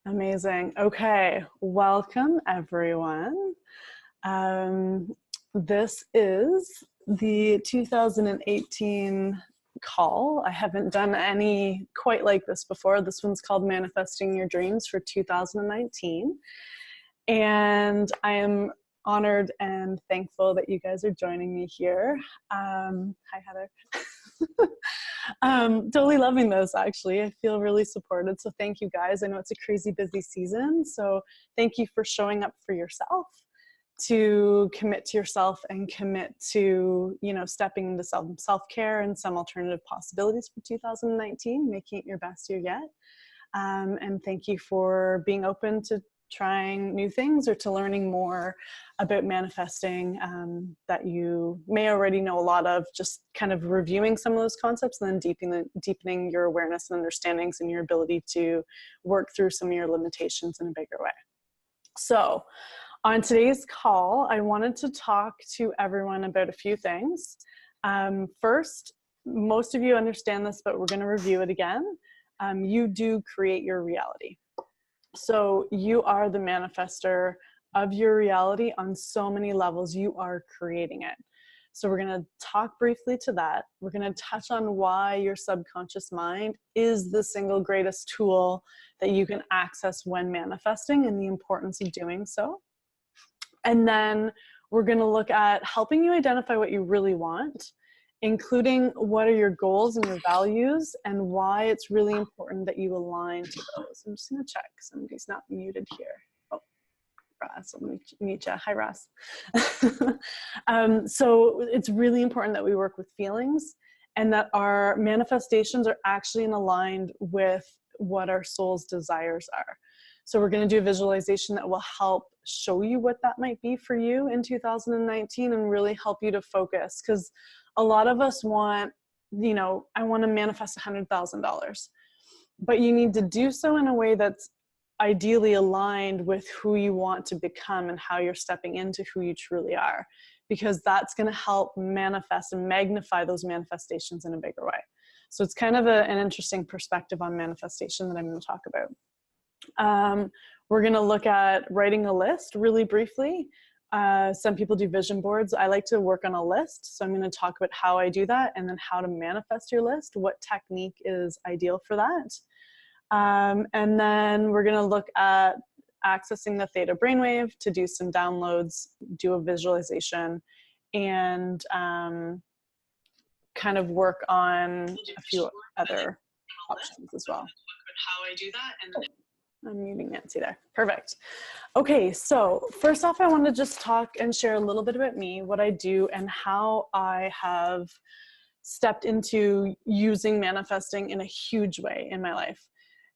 Amazing. Okay, welcome everyone. This is the 2018 call. I haven't done any quite like this before. This one's called Manifesting Your Dreams for 2019. And I am honored and thankful that you guys are joining me here. Hi, Heather. Totally loving this, actually. I feel really supported. So thank you guys. I know it's a crazy busy season. So thank you for showing up for yourself, to commit to yourself and commit to, stepping into self-care and some alternative possibilities for 2019, making it your best year yet. And thank you for being open to trying new things or to learning more about manifesting that you may already know a lot of, just kind of reviewing some of those concepts and then deepening your awareness and understandings and your ability to work through some of your limitations in a bigger way. So on today's call, I wanted to talk to everyone about a few things. First, most of you understand this, but we're going to review it again. You do create your reality. So you are the manifester of your reality on so many levels. You are creating it. So we're going to talk briefly to that. We're going to touch on why your subconscious mind is the single greatest tool that you can access when manifesting and the importance of doing so. And then we're going to look at helping you identify what you really want, including what are your goals and your values and why it's really important that you align to those. I'm just going to check. Somebody's not muted here. Oh, Ross, let me meet you. Hi, Ross. So it's really important that we work with feelings and that our manifestations are actually aligned with what our soul's desires are. So we're going to do a visualization that will help show you what that might be for you in 2019 and really help you to focus, because a lot of us want, I want to manifest $100,000, but you need to do so in a way that's ideally aligned with who you want to become and how you're stepping into who you truly are, because that's going to help manifest and magnify those manifestations in a bigger way. So it's kind of an interesting perspective on manifestation that I'm going to talk about. We're going to look at writing a list really briefly. Some people do vision boards. I like to work on a list. So I'm going to talk about how I do that and then how to manifest your list, what technique is ideal for that. And then we're going to look at accessing the theta brainwave to do some downloads, do a visualization, and kind of work on a few other options as well. How I do that, and I'm muting Nancy there. Perfect. Okay, so first off, I want to just talk and share a little bit about me, what I do, and how I have stepped into using manifesting in a huge way in my life.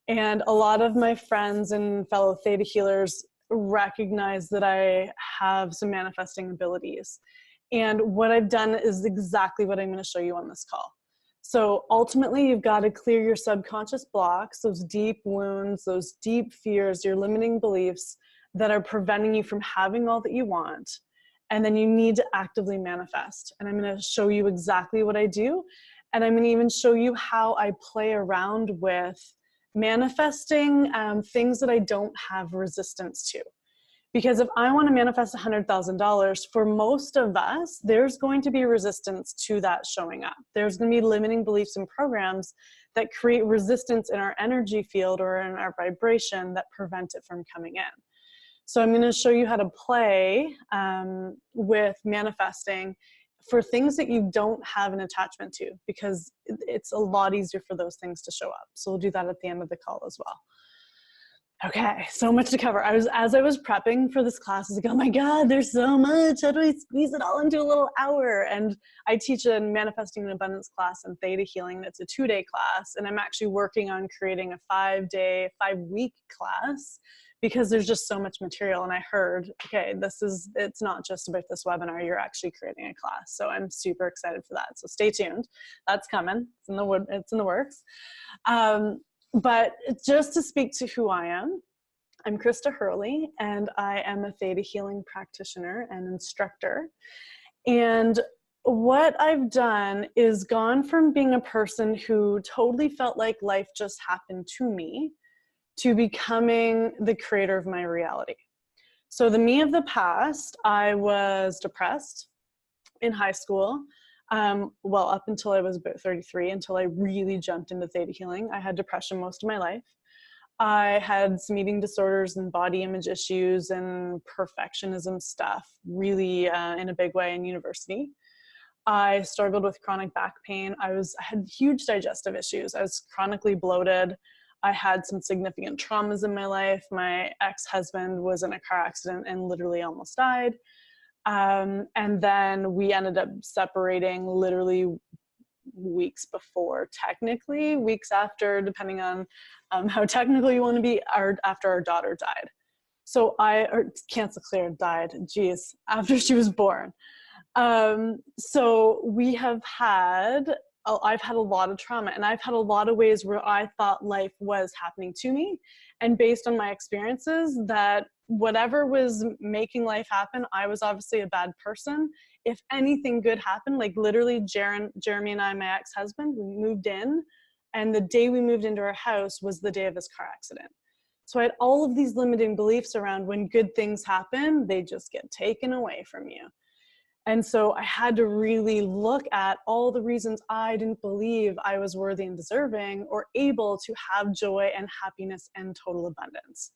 And a lot of my friends and fellow theta healers recognize that I have some manifesting abilities. And what I've done is exactly what I'm going to show you on this call. So ultimately, you've got to clear your subconscious blocks, those deep wounds, those deep fears, your limiting beliefs that are preventing you from having all that you want. And then you need to actively manifest. And I'm going to show you exactly what I do. And I'm going to even show you how I play around with manifesting things that I don't have resistance to. Because if I want to manifest $100,000, for most of us, there's going to be resistance to that showing up. There's going to be limiting beliefs and programs that create resistance in our energy field or in our vibration that prevent it from coming in. So I'm going to show you how to play with manifesting for things that you don't have an attachment to, because it's a lot easier for those things to show up. So we'll do that at the end of the call as well. Okay, so much to cover. As I was prepping for this class, I was like, oh my God, there's so much. How do I squeeze it all into a little hour? And I teach a manifesting and abundance class in theta healing. That's a 2-day class. And I'm actually working on creating a 5-week class because there's just so much material. And I heard, okay, it's not just about this webinar, you're actually creating a class. So I'm super excited for that. So stay tuned. That's coming. It's in the works. But just to speak to who I am, I'm Krista Hurley, and I am a theta healing practitioner and instructor. And what I've done is gone from being a person who totally felt like life just happened to me to becoming the creator of my reality. So the me of the past, I was depressed in high school. Well, up until I was about 33, until I really jumped into theta healing. I had depression most of my life. I had some eating disorders and body image issues and perfectionism stuff really in a big way in university. I struggled with chronic back pain. I had huge digestive issues. I was chronically bloated. I had some significant traumas in my life. My ex-husband was in a car accident and literally almost died. And then we ended up separating literally weeks before, technically weeks after, depending on how technical you want to be, after our daughter died. So cancel clear, died, geez, after she was born. So I've had a lot of trauma, and I've had a lot of ways where I thought life was happening to me. And based on my experiences, that whatever was making life happen, I was obviously a bad person. If anything good happened, like literally Jeremy and I, my ex-husband, we moved in, and the day we moved into our house was the day of his car accident. So I had all of these limiting beliefs around when good things happen, they just get taken away from you. And so I had to really look at all the reasons I didn't believe I was worthy and deserving or able to have joy and happiness and total abundance.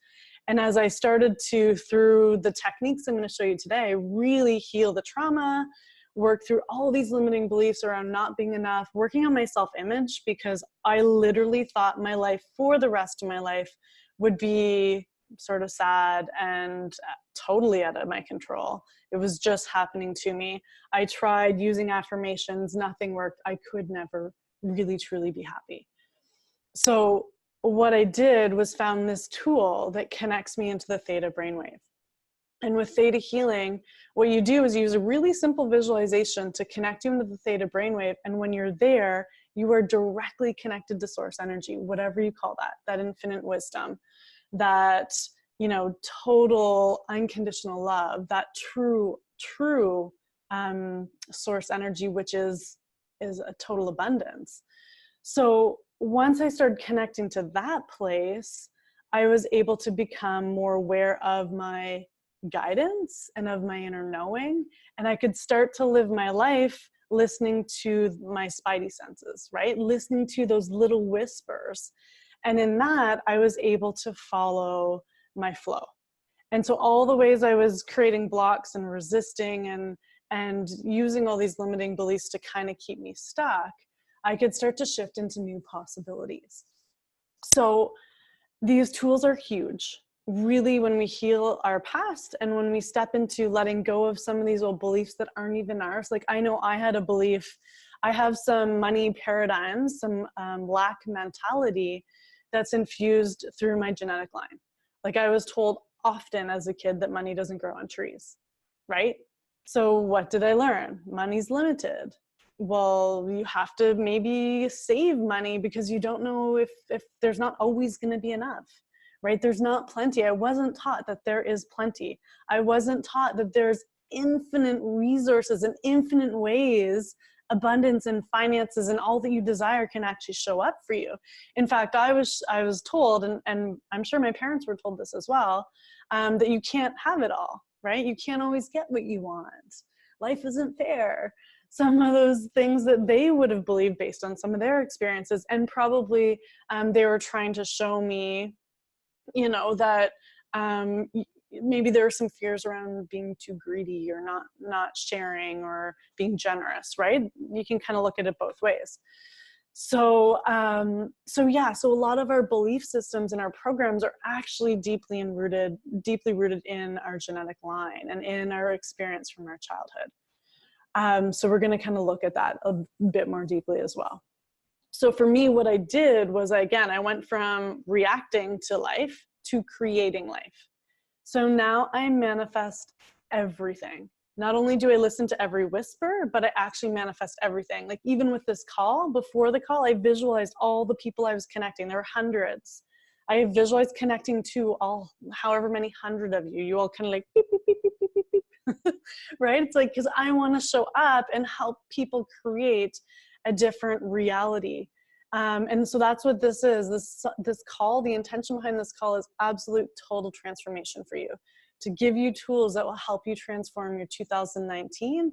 And as I started to, through the techniques I'm going to show you today, really heal the trauma, work through all these limiting beliefs around not being enough, working on my self-image, because I literally thought my life for the rest of my life would be sort of sad and totally out of my control. It was just happening to me. I tried using affirmations, nothing worked. I could never really truly be happy. So what I did was found this tool that connects me into the theta brainwave. And with theta healing, what you do is use a really simple visualization to connect you into the theta brainwave. And when you're there, you are directly connected to source energy, whatever you call that, that infinite wisdom, that, you know, total unconditional love, that true source energy, which is a total abundance. So once I started connecting to that place, I was able to become more aware of my guidance and of my inner knowing, and I could start to live my life listening to my spidey senses, right? Listening to those little whispers. And in that, I was able to follow my flow. And so all the ways I was creating blocks and resisting and using all these limiting beliefs to kind of keep me stuck, I could start to shift into new possibilities. So these tools are huge. Really, when we heal our past and when we step into letting go of some of these old beliefs that aren't even ours. Like, I know I had a belief, I have some money paradigms, some lack mentality that's infused through my genetic line. Like, I was told often as a kid that money doesn't grow on trees, right? So what did I learn? Money's limited. Well, you have to maybe save money because you don't know if there's not always going to be enough, right? There's not plenty. I wasn't taught that there is plenty. I wasn't taught that there's infinite resources and infinite ways abundance and finances and all that you desire can actually show up for you. In fact, I was told, and I'm sure my parents were told this as well, that you can't have it all, right? You can't always get what you want. Life isn't fair. Some of those things that they would have believed based on some of their experiences, and probably they were trying to show me, you know, that maybe there are some fears around being too greedy or not sharing or being generous, right? You can kind of look at it both ways. So so a lot of our belief systems and our programs are actually deeply rooted in our genetic line and in our experience from our childhood. So we're going to kind of look at that a bit more deeply as well. So for me, what I did was, I went from reacting to life to creating life. So now I manifest everything. Not only do I listen to every whisper, but I actually manifest everything. Like, even with this call, before the call, I visualized all the people I was connecting. There were hundreds. I visualized connecting to all, however many hundred of you. You all kind of like beep, beep, beep, beep, beep, beep, beep. Right? It's like, because I want to show up and help people create a different reality. And so that's what this is. This call, the intention behind this call is absolute total transformation for you, to give you tools that will help you transform your 2019.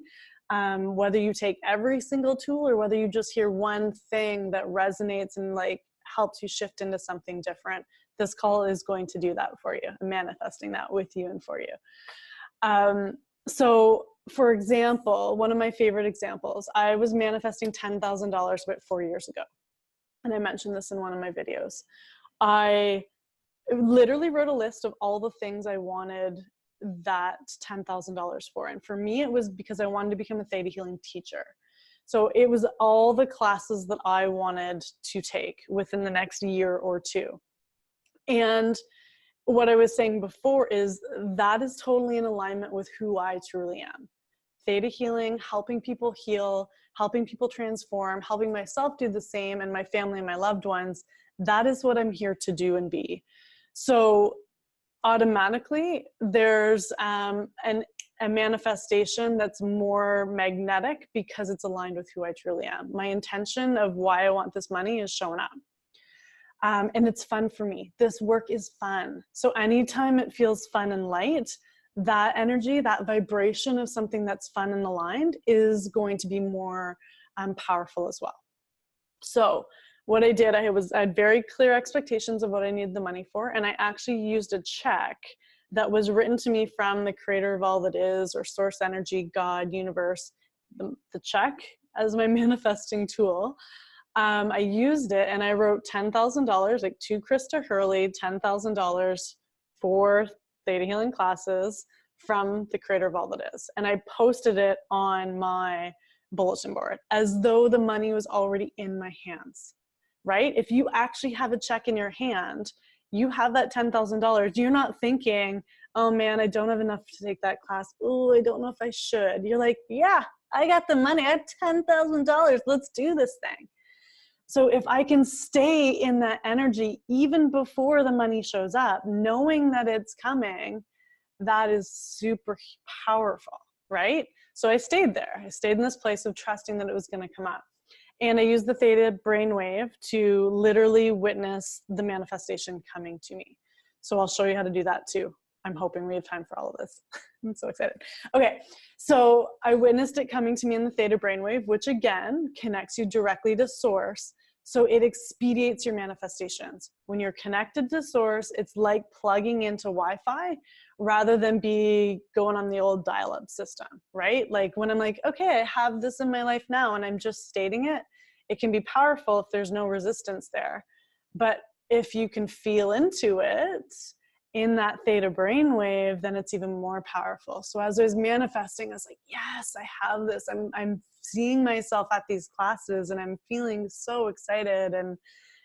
Whether you take every single tool or whether you just hear one thing that resonates and like helps you shift into something different, this call is going to do that for you, manifesting that with you and for you. So for example, one of my favorite examples, I was manifesting $10,000 about 4 years ago. And I mentioned this in one of my videos. I literally wrote a list of all the things I wanted that $10,000 for. And for me, it was because I wanted to become a theta healing teacher. So it was all the classes that I wanted to take within the next year or two. And what I was saying before is that is totally in alignment with who I truly am. Theta healing, helping people heal, helping people transform, helping myself do the same, and my family and my loved ones. That is what I'm here to do and be. So automatically there's a manifestation that's more magnetic because it's aligned with who I truly am. My intention of why I want this money is showing up. And it's fun for me. This work is fun. So anytime it feels fun and light, that energy, that vibration of something that's fun and aligned is going to be more powerful as well. So what I did, I had very clear expectations of what I needed the money for. And I actually used a check that was written to me from the creator of all that is, or source energy, God, universe, the check as my manifesting tool. I used it and I wrote $10,000, like to Krista Hurley, $10,000 for theta healing classes from the creator of all that is. And I posted it on my bulletin board as though the money was already in my hands, right? If you actually have a check in your hand, you have that $10,000. You're not thinking, oh man, I don't have enough to take that class. Oh, I don't know if I should. You're like, yeah, I got the money. I have $10,000. Let's do this thing. So if I can stay in that energy even before the money shows up, knowing that it's coming, that is super powerful, right? So I stayed there. I stayed in this place of trusting that it was going to come up. And I used the theta brainwave to literally witness the manifestation coming to me. So I'll show you how to do that too. I'm hoping we have time for all of this. I'm so excited. Okay, so I witnessed it coming to me in the theta brainwave, which again connects you directly to source. So it expedites your manifestations. When you're connected to source, it's like plugging into Wi-Fi rather than going on the old dial-up system, right? Like when I'm like, okay, I have this in my life now and I'm just stating it, it can be powerful if there's no resistance there. But if you can feel into it in that theta brainwave, then it's even more powerful. So as I was manifesting, I was like, yes, I have this. I'm seeing myself at these classes and I'm feeling so excited and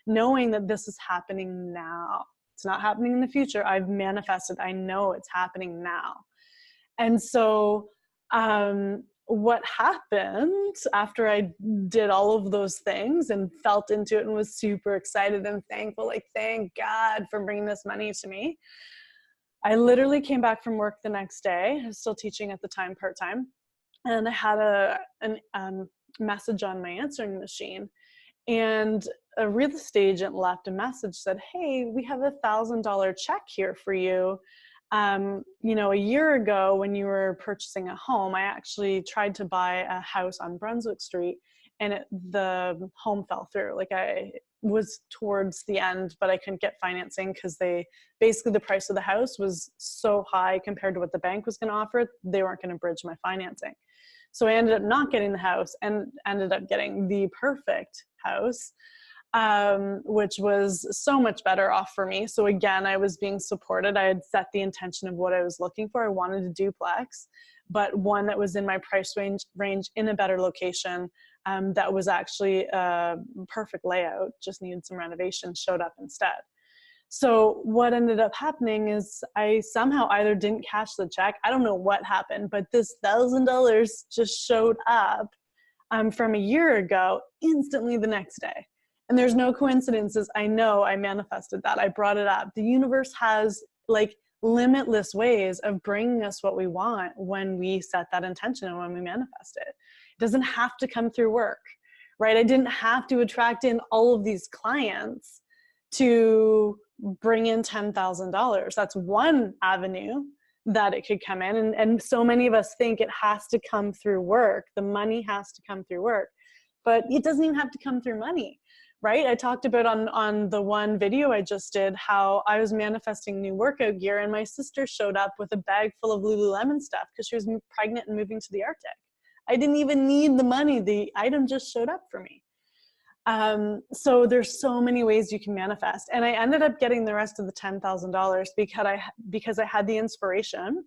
knowing that this is happening now. It's not happening in the future. I've manifested. I know it's happening now. And so what happened after I did all of those things and felt into it and was super excited and thankful, like, thank God for bringing this money to me. I literally came back from work the next day. I was still teaching at the time, part-time. And I had a message on my answering machine. And a real estate agent left a message, said, hey, we have a $1,000 check here for you. You know, a year ago when you were purchasing a home, I actually tried to buy a house on Brunswick Street and the home fell through. Like I was towards the end, but I couldn't get financing because basically the price of the house was so high compared to what the bank was going to offer. They weren't going to bridge my financing. So I ended up not getting the house and ended up getting the perfect house, which was so much better off for me. So again, I was being supported. I had set the intention of what I was looking for. I wanted a duplex, but one that was in my price range in a better location, that was actually a perfect layout, just needed some renovations, showed up instead. So what ended up happening is I somehow either didn't cash the check. I don't know what happened, but this $1,000 just showed up from a year ago instantly the next day. And there's no coincidences. I know I manifested that. I brought it up. The universe has like limitless ways of bringing us what we want when we set that intention and when we manifest it. It doesn't have to come through work, right? I didn't have to attract in all of these clients to bring in $10,000. That's one avenue that it could come in. And so many of us think it has to come through work. The money has to come through work, but it doesn't even have to come through money, right? I talked about on the one video I just did, how I was manifesting new workout gear, and my sister showed up with a bag full of Lululemon stuff because she was pregnant and moving to the Arctic. I didn't even need the money. The item just showed up for me. So there's so many ways you can manifest. And I ended up getting the rest of the $10,000 because I had the inspiration,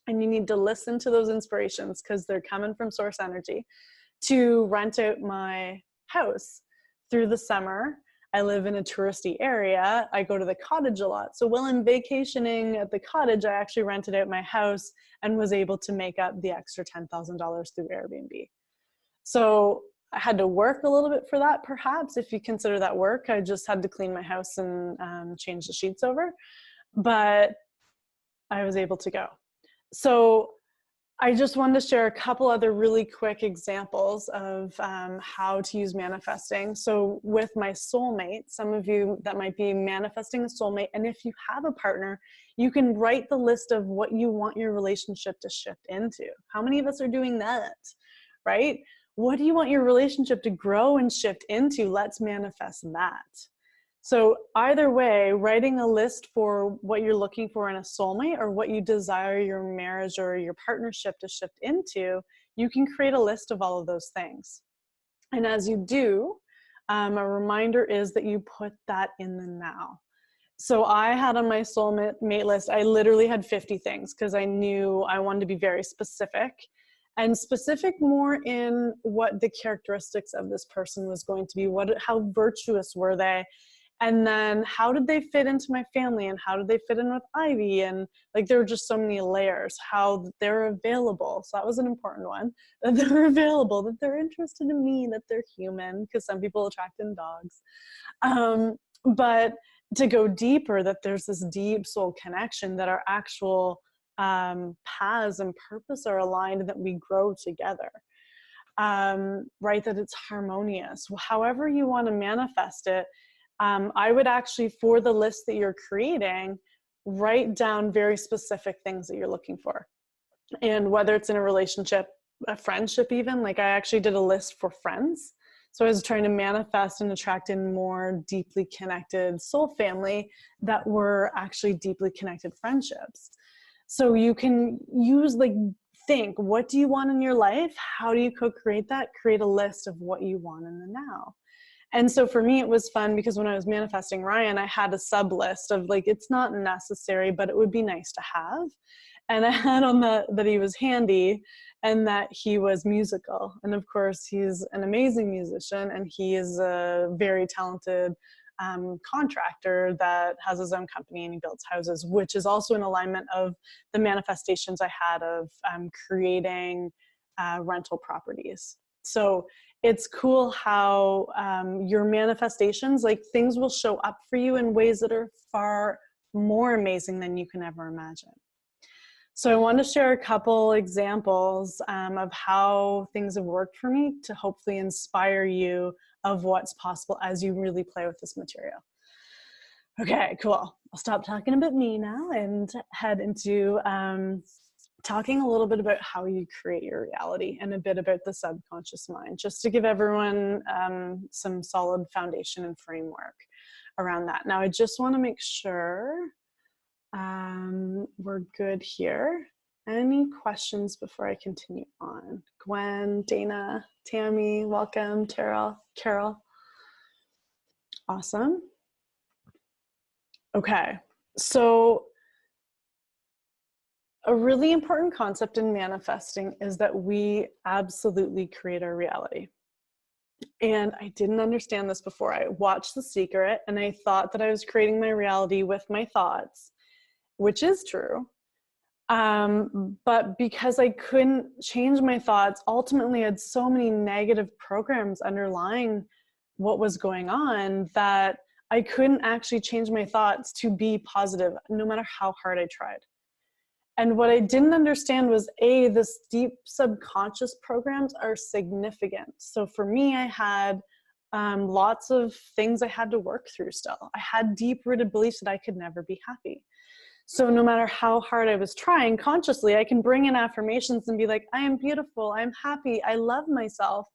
and you need to listen to those inspirations because they're coming from source energy, to rent out my house through the summer. I live in a touristy area. I go to the cottage a lot. So while I'm vacationing at the cottage, I actually rented out my house and was able to make up the extra $10,000 through Airbnb. So I had to work a little bit for that, perhaps, if you consider that work. I just had to clean my house and change the sheets over, but I was able to go. So I just wanted to share a couple other really quick examples of how to use manifesting. So with my soulmate, some of you that might be manifesting a soulmate, and if you have a partner, you can write the list of what you want your relationship to shift into. How many of us are doing that, right? What do you want your relationship to grow and shift into? Let's manifest that. So either way, writing a list for what you're looking for in a soulmate or what you desire your marriage or your partnership to shift into, you can create a list of all of those things. And as you do, a reminder is that you put that in the now. So I had on my soulmate list, I literally had 50 things because I knew I wanted to be very specific. And specific more in what the characteristics of this person was going to be, how virtuous were they, and then how did they fit into my family, and how did they fit in with Ivy, and like there were just so many layers, how they're available. So that was an important one, that they're available, that they're interested in me, that they're human, because some people attract in dogs. But to go deeper, that there's this deep soul connection, that our actual paths and purpose are aligned, and that we grow together, right? That it's harmonious. However you want to manifest it, I would actually, for the list that you're creating, write down very specific things that you're looking for. And whether it's in a relationship, a friendship even, like I actually did a list for friends. So I was trying to manifest and attract in more deeply connected soul family that were actually deeply connected friendships. So you can use, think, what do you want in your life? How do you co-create that? Create a list of what you want in the now. And so for me, it was fun because when I was manifesting Ryan, I had a sub list of it's not necessary, but it would be nice to have. And I had on that he was handy and that he was musical. And of course, he's an amazing musician, and he is a very talented contractor that has his own company, and he builds houses, which is also in alignment of the manifestations I had of creating rental properties. So it's cool how your manifestations, things will show up for you in ways that are far more amazing than you can ever imagine. So I want to share a couple examples of how things have worked for me to hopefully inspire you of what's possible as you really play with this material. Okay, cool. I'll stop talking about me now and head into talking a little bit about how you create your reality and a bit about the subconscious mind, just to give everyone some solid foundation and framework around that. Now, I just want to make sure we're good here. Any questions before I continue on? Gwen, Dana, Tammy, welcome. Carol. Awesome. Okay, so a really important concept in manifesting is that we absolutely create our reality. And I didn't understand this before. I watched The Secret and I thought that I was creating my reality with my thoughts, which is true. But because I couldn't change my thoughts, ultimately I had so many negative programs underlying what was going on that I couldn't actually change my thoughts to be positive, no matter how hard I tried. And what I didn't understand was this deep subconscious programs are significant. So for me, I had lots of things I had to work through still. I had deep-rooted beliefs that I could never be happy. So no matter how hard I was trying consciously, I can bring in affirmations and be like, I am beautiful, I'm happy, I love myself.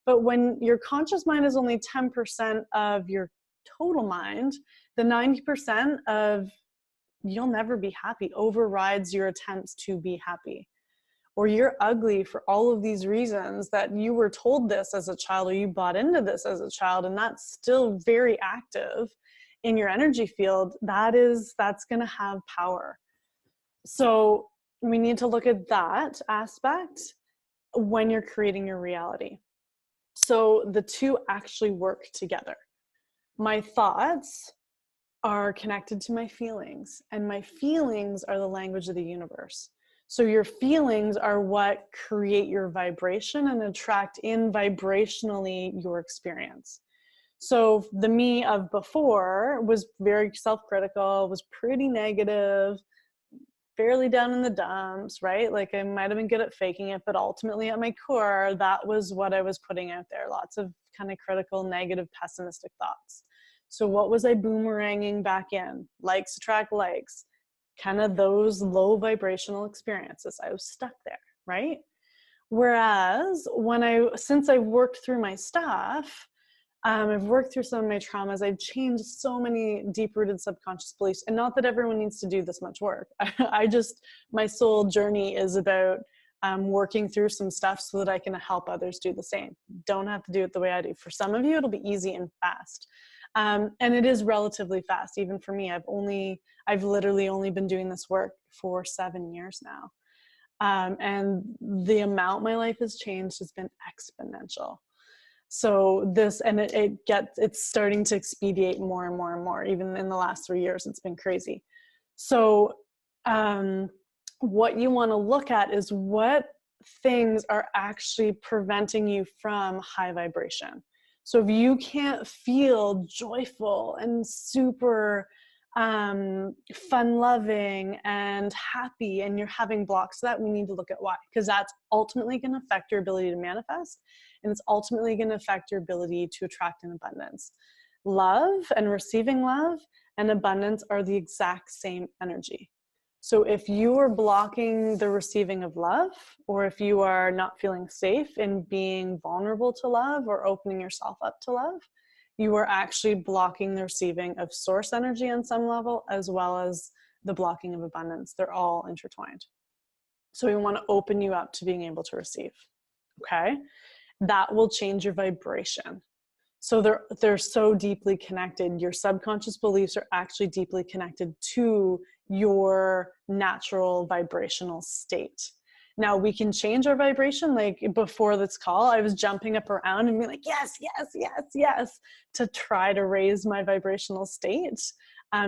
But when your conscious mind is only 10% of your total mind, the 90% of you'll never be happy overrides your attempts to be happy. Or you're ugly for all of these reasons that you were told this as a child, or you bought into this as a child, and that's still very active in your energy field. That's going to have power. So we need to look at that aspect when you're creating your reality. So the two actually work together. My thoughts are connected to my feelings, and my feelings are the language of the universe. So your feelings are what create your vibration and attract in vibrationally your experience. So the me of before was very self-critical, was pretty negative, fairly down in the dumps, right? Like I might have been good at faking it, but ultimately at my core, that was what I was putting out there. Lots of kind of critical, negative, pessimistic thoughts. So what was I boomeranging back in? Likes attract likes. Kind of those low vibrational experiences. I was stuck there, right? Whereas since I've worked through my stuff, I've worked through some of my traumas, I've changed so many deep-rooted subconscious beliefs, and not that everyone needs to do this much work. My soul journey is about working through some stuff so that I can help others do the same. Don't have to do it the way I do. For some of you, it'll be easy and fast. And it is relatively fast, even for me. I've literally only been doing this work for 7 years now. And the amount my life has changed has been exponential. So it's starting to expedite more and more and more. Even in the last 3 years, it's been crazy. So what you want to look at is what things are actually preventing you from high vibration. So if you can't feel joyful and super fun-loving and happy, and you're having blocks to that, we need to look at why, because that's ultimately going to affect your ability to manifest, and it's ultimately going to affect your ability to attract an abundance. Love and receiving love and abundance are the exact same energy. So if you are blocking the receiving of love, or if you are not feeling safe in being vulnerable to love or opening yourself up to love, you are actually blocking the receiving of source energy on some level, as well as the blocking of abundance. They're all intertwined. So we want to open you up to being able to receive. Okay? That will change your vibration. So they're so deeply connected. Your subconscious beliefs are actually deeply connected to your natural vibrational state. Now we can change our vibration. Like before this call, I was jumping up around and being like, yes, yes, yes, yes, to try to raise my vibrational state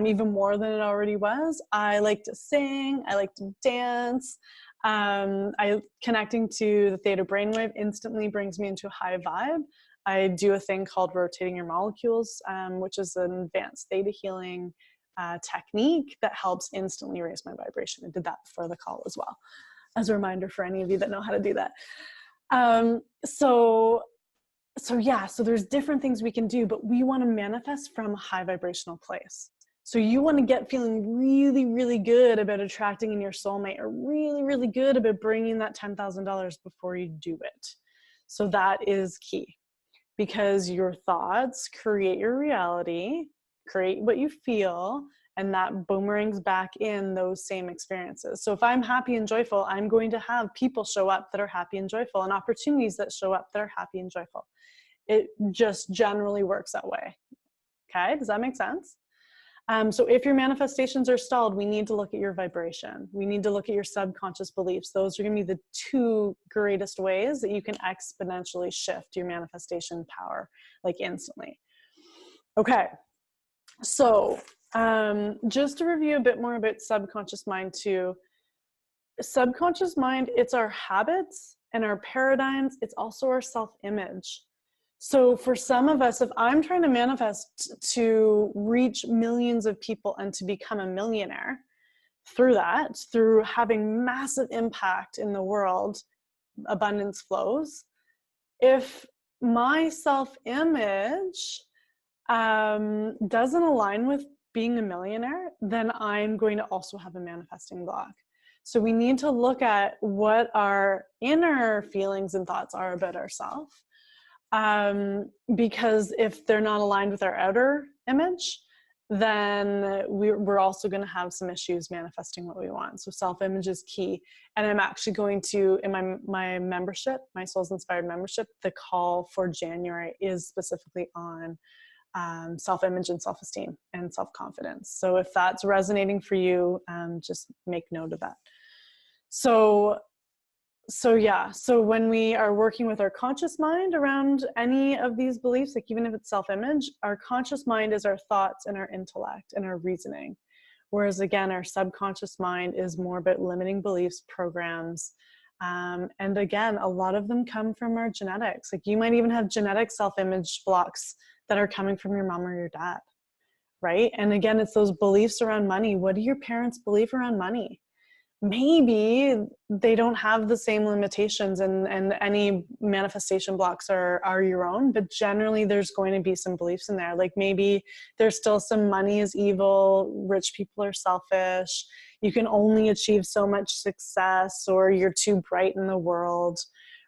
even more than it already was. I like to sing. I like to dance. Connecting to the theta brainwave instantly brings me into a high vibe. I do a thing called rotating your molecules, which is an advanced theta healing technique that helps instantly raise my vibration. I did that before the call as well, as a reminder for any of you that know how to do that. So there's different things we can do, but we want to manifest from a high vibrational place. So you want to get feeling really, really good about attracting in your soulmate, or really, really good about bringing that $10,000 before you do it. So that is key, because your thoughts create your reality, create what you feel, and that boomerangs back in those same experiences. So if I'm happy and joyful, I'm going to have people show up that are happy and joyful, and opportunities that show up that are happy and joyful. It just generally works that way. Okay, does that make sense? So if your manifestations are stalled, we need to look at your vibration. We need to look at your subconscious beliefs. Those are going to be the two greatest ways that you can exponentially shift your manifestation power, like instantly. Okay, so just to review a bit more about subconscious mind too. Subconscious mind, it's our habits and our paradigms. It's also our self-image. So for some of us, if I'm trying to manifest to reach millions of people and to become a millionaire, through that, through having massive impact in the world, abundance flows. If my self-image doesn't align with being a millionaire, then I'm going to also have a manifesting block. So we need to look at what our inner feelings and thoughts are about ourselves. Because if they're not aligned with our outer image, then we're also going to have some issues manifesting what we want. So self-image is key. And I'm actually going to, in my membership, my Souls Inspired membership, the call for January is specifically on self-image and self-esteem and self-confidence. So if that's resonating for you, just make note of that. So yeah, so when we are working with our conscious mind around any of these beliefs, like even if it's self-image, our conscious mind is our thoughts and our intellect and our reasoning. Whereas again, our subconscious mind is more about limiting beliefs, programs. And again, a lot of them come from our genetics. Like you might even have genetic self-image blocks that are coming from your mom or your dad, right? And again, it's those beliefs around money. What do your parents believe around money? Maybe they don't have the same limitations and any manifestation blocks are your own, but generally there's going to be some beliefs in there. Like maybe there's still some money is evil, rich people are selfish, you can only achieve so much success, or you're too bright in the world,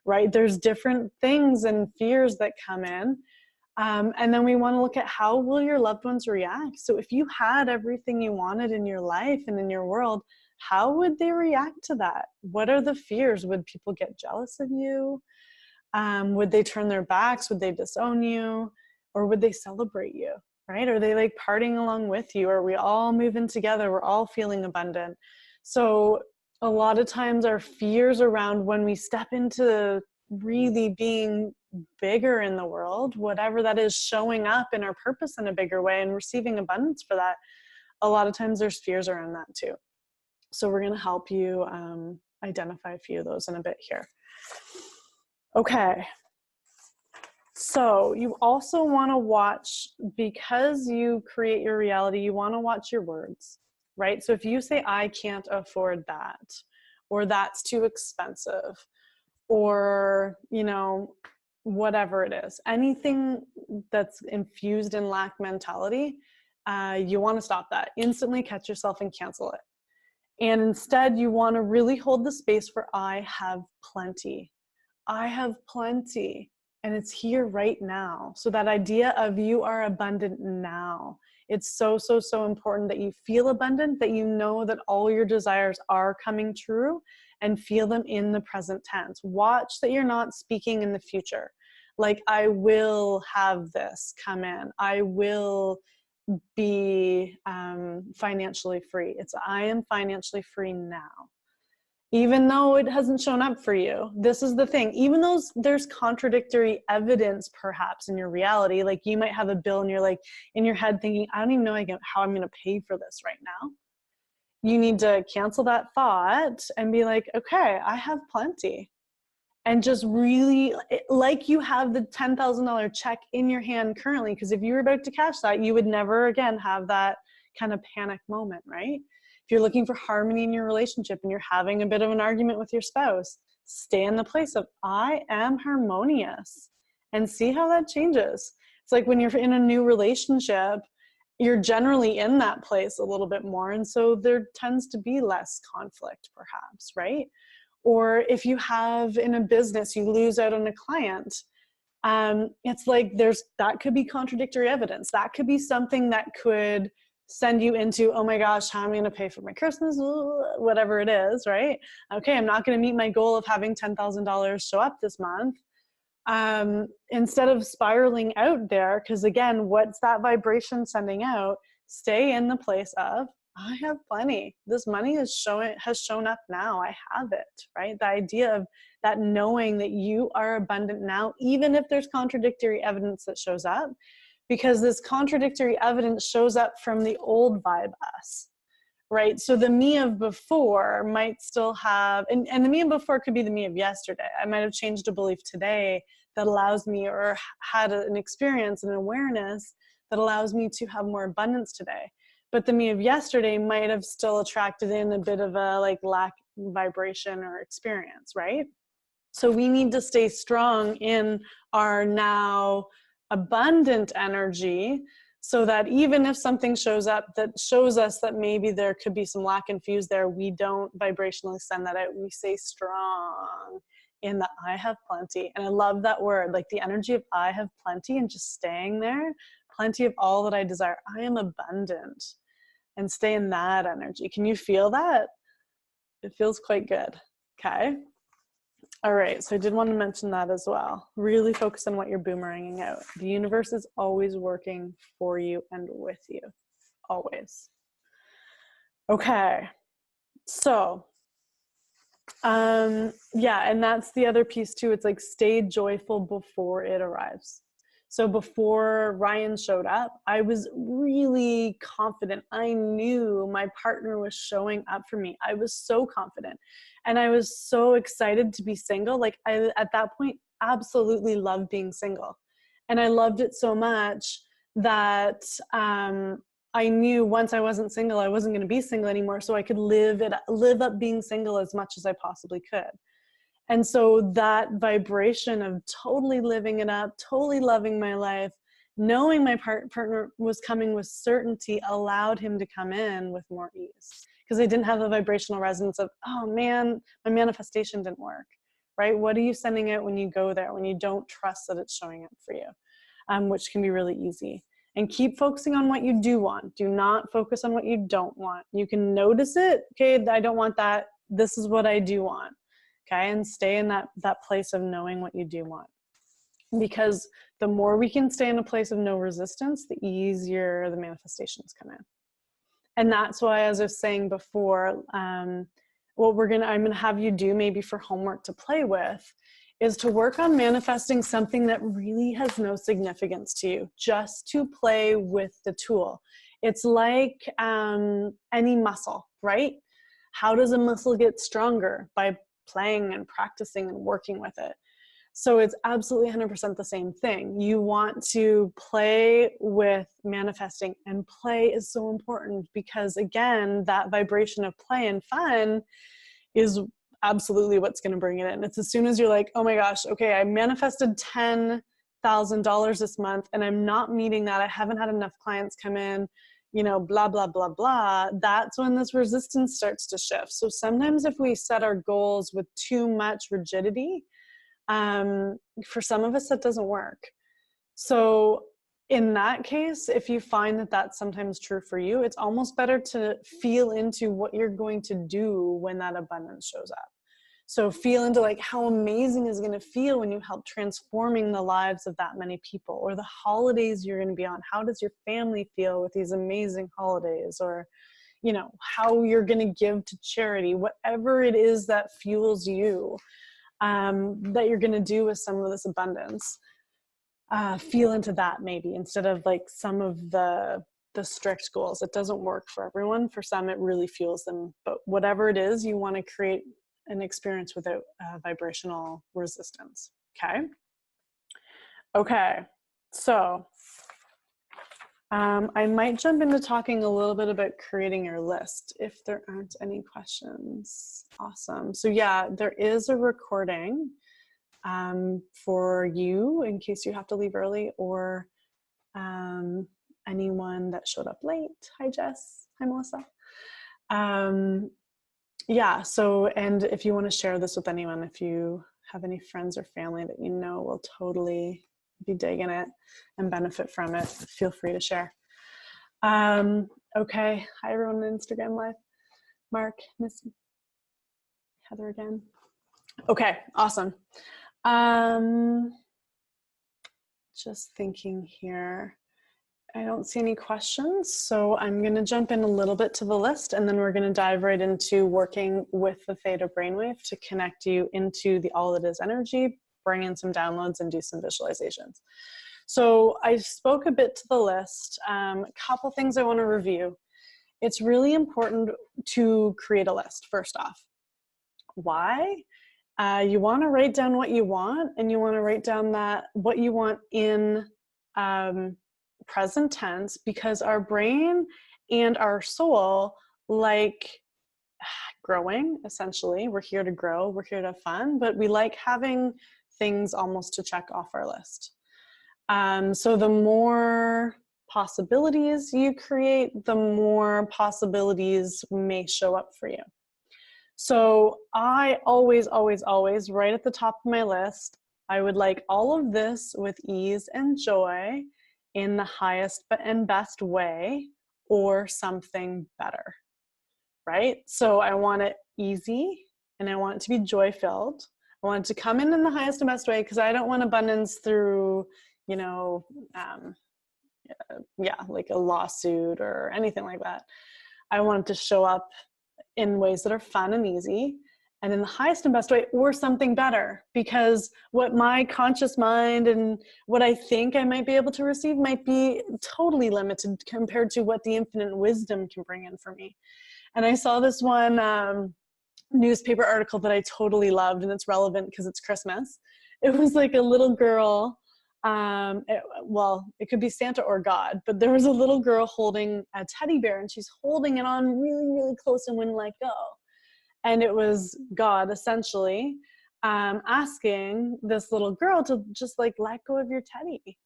right? There's different things and fears that come in. And then we want to look at how will your loved ones react. So if you had everything you wanted in your life and in your world, how would they react to that? What are the fears? Would people get jealous of you? Would they turn their backs? Would they disown you? Or would they celebrate you, right? Are they like partying along with you? Are we all moving together? We're all feeling abundant. So a lot of times our fears around when we step into really being bigger in the world, whatever that is, showing up in our purpose in a bigger way and receiving abundance for that, a lot of times there's fears around that too. So we're going to help you identify a few of those in a bit here. Okay. So you also want to watch, because you create your reality, you want to watch your words, right? So if you say, I can't afford that, or that's too expensive, or, you know, whatever it is, anything that's infused in lack mentality, you want to stop that. Instantly catch yourself and cancel it. And instead, you want to really hold the space for I have plenty. I have plenty. And it's here right now. So that idea of you are abundant now. It's so, so, so important that you feel abundant, that you know that all your desires are coming true, and feel them in the present tense. Watch that you're not speaking in the future. Like, I will have this come in. I will be financially free. It's I am financially free now. Even though it hasn't shown up for you. This is the thing. Even though there's contradictory evidence perhaps in your reality, like you might have a bill and you're like in your head thinking, I don't even know how I'm going to pay for this right now. You need to cancel that thought and be like, okay, I have plenty. And just really, like you have the $10,000 check in your hand currently, because if you were about to cash that, you would never again have that kind of panic moment, right? If you're looking for harmony in your relationship and you're having a bit of an argument with your spouse, stay in the place of I am harmonious and see how that changes. It's like when you're in a new relationship, you're generally in that place a little bit more. And so there tends to be less conflict perhaps, right? Or if you have in a business, you lose out on a client, it's like that could be contradictory evidence. That could be something that could send you into, oh my gosh, how am I going to pay for my Christmas? Whatever it is, right? Okay, I'm not going to meet my goal of having $10,000 show up this month. Instead of spiraling out there, because again, what's that vibration sending out? Stay in the place of, I have plenty. This money has shown up now. I have it, right? The idea of that knowing that you are abundant now, even if there's contradictory evidence that shows up, because this contradictory evidence shows up from the old vibe us, right? So the me of before might still have, and the me of before could be the me of yesterday. I might have changed a belief today that allows me, or had an experience and an awareness that allows me to have more abundance today. but the me of yesterday might have still attracted in a bit of a like lack vibration or experience, right? So we need to stay strong in our now abundant energy, so that even if something shows up that shows us that maybe there could be some lack and fuse there, we don't vibrationally send that out. We stay strong in the I have plenty. And I love that word, like the energy of I have plenty, and just staying there, plenty of all that I desire. I am abundant, and stay in that energy. Can you feel that? It feels quite good. Okay. All right, so I did want to mention that as well. Really focus on what you're boomeranging out. The universe is always working for you and with you, always. Okay, so yeah, and that's the other piece too. It's like stay joyful before it arrives. So before Ryan showed up, I was really confident. I knew my partner was showing up for me. I was so confident. And I was so excited to be single. Like I, at that point, absolutely loved being single. And I loved it so much that I knew once I wasn't single, I wasn't going to be single anymore. So I could live up being single as much as I possibly could. And so that vibration of totally living it up, totally loving my life, knowing my partner was coming with certainty, allowed him to come in with more ease. Because I didn't have the vibrational resonance of, oh man, my manifestation didn't work, right? What are you sending out when you go there, when you don't trust that it's showing up for you, which can be really easy. And keep focusing on what you do want. Do not focus on what you don't want. You can notice it. Okay, I don't want that. This is what I do want. Okay, and stay in that place of knowing what you do want. Because the more we can stay in a place of no resistance, the easier the manifestations come in. And that's why, as I was saying before, what I'm gonna have you do maybe for homework to play with is to work on manifesting something that really has no significance to you, just to play with the tool. It's like any muscle, right? How does a muscle get stronger? By playing and practicing and working with it. So it's absolutely 100% the same thing. You want to play with manifesting, and play is so important because, again, that vibration of play and fun is absolutely what's going to bring it in. It's as soon as you're like, oh my gosh, okay, I manifested $10,000 this month and I'm not meeting that. I haven't had enough clients come in, you know, blah, blah, blah, blah. That's when this resistance starts to shift. So sometimes if we set our goals with too much rigidity, for some of us, that doesn't work. So in that case, if you find that that's sometimes true for you, it's almost better to feel into what you're going to do when that abundance shows up. So feel into like how amazing is going to feel when you help transforming the lives of that many people, or the holidays you're going to be on. How does your family feel with these amazing holidays? Or, you know, how you're going to give to charity, whatever it is that fuels you, that you're going to do with some of this abundance. Feel into that maybe, instead of like some of the strict goals. It doesn't work for everyone. For some, it really fuels them. But whatever it is, you want to create an experience without vibrational resistance. Okay. So I might jump into talking a little bit about creating your list if there aren't any questions. Awesome. So yeah, there is a recording for you in case you have to leave early, or anyone that showed up late. Hi, Jess. Hi, Melissa. Yeah, so, and if you want to share this with anyone, if you have any friends or family that you know will totally be digging it and benefit from it, feel free to share. Okay. Hi, everyone on Instagram Live. Mark, Miss Heather again. Okay, awesome. Just thinking here. I don't see any questions, so I'm going to jump in a little bit to the list, and then we're going to dive right into working with the Theta Brainwave to connect you into the all that is energy, bring in some downloads, and do some visualizations. So I spoke a bit to the list. A couple things I want to review. It's really important to create a list, first off. Why? You want to write down what you want, and you want to write down that what you want in present tense, because our brain and our soul like growing, essentially. We're here to grow, we're here to have fun, but we like having things almost to check off our list. So the more possibilities you create, the more possibilities may show up for you. So I always, right at the top of my list, I would like all of this with ease and joy in the highest and best way, or something better, right? So I want it easy and I want it to be joy-filled. I want it to come in the highest and best way, because I don't want abundance through, you know, like a lawsuit or anything like that. I want it to show up in ways that are fun and easy, and in the highest and best way, or something better, because what my conscious mind and what I think I might be able to receive might be totally limited compared to what the infinite wisdom can bring in for me. And I saw this one newspaper article that I totally loved, and it's relevant because it's Christmas. It was like a little girl, it could be Santa or God, but there was a little girl holding a teddy bear, and she's holding it on really, really close and wouldn't let go. And it was God essentially asking this little girl to just like let go of your teddy.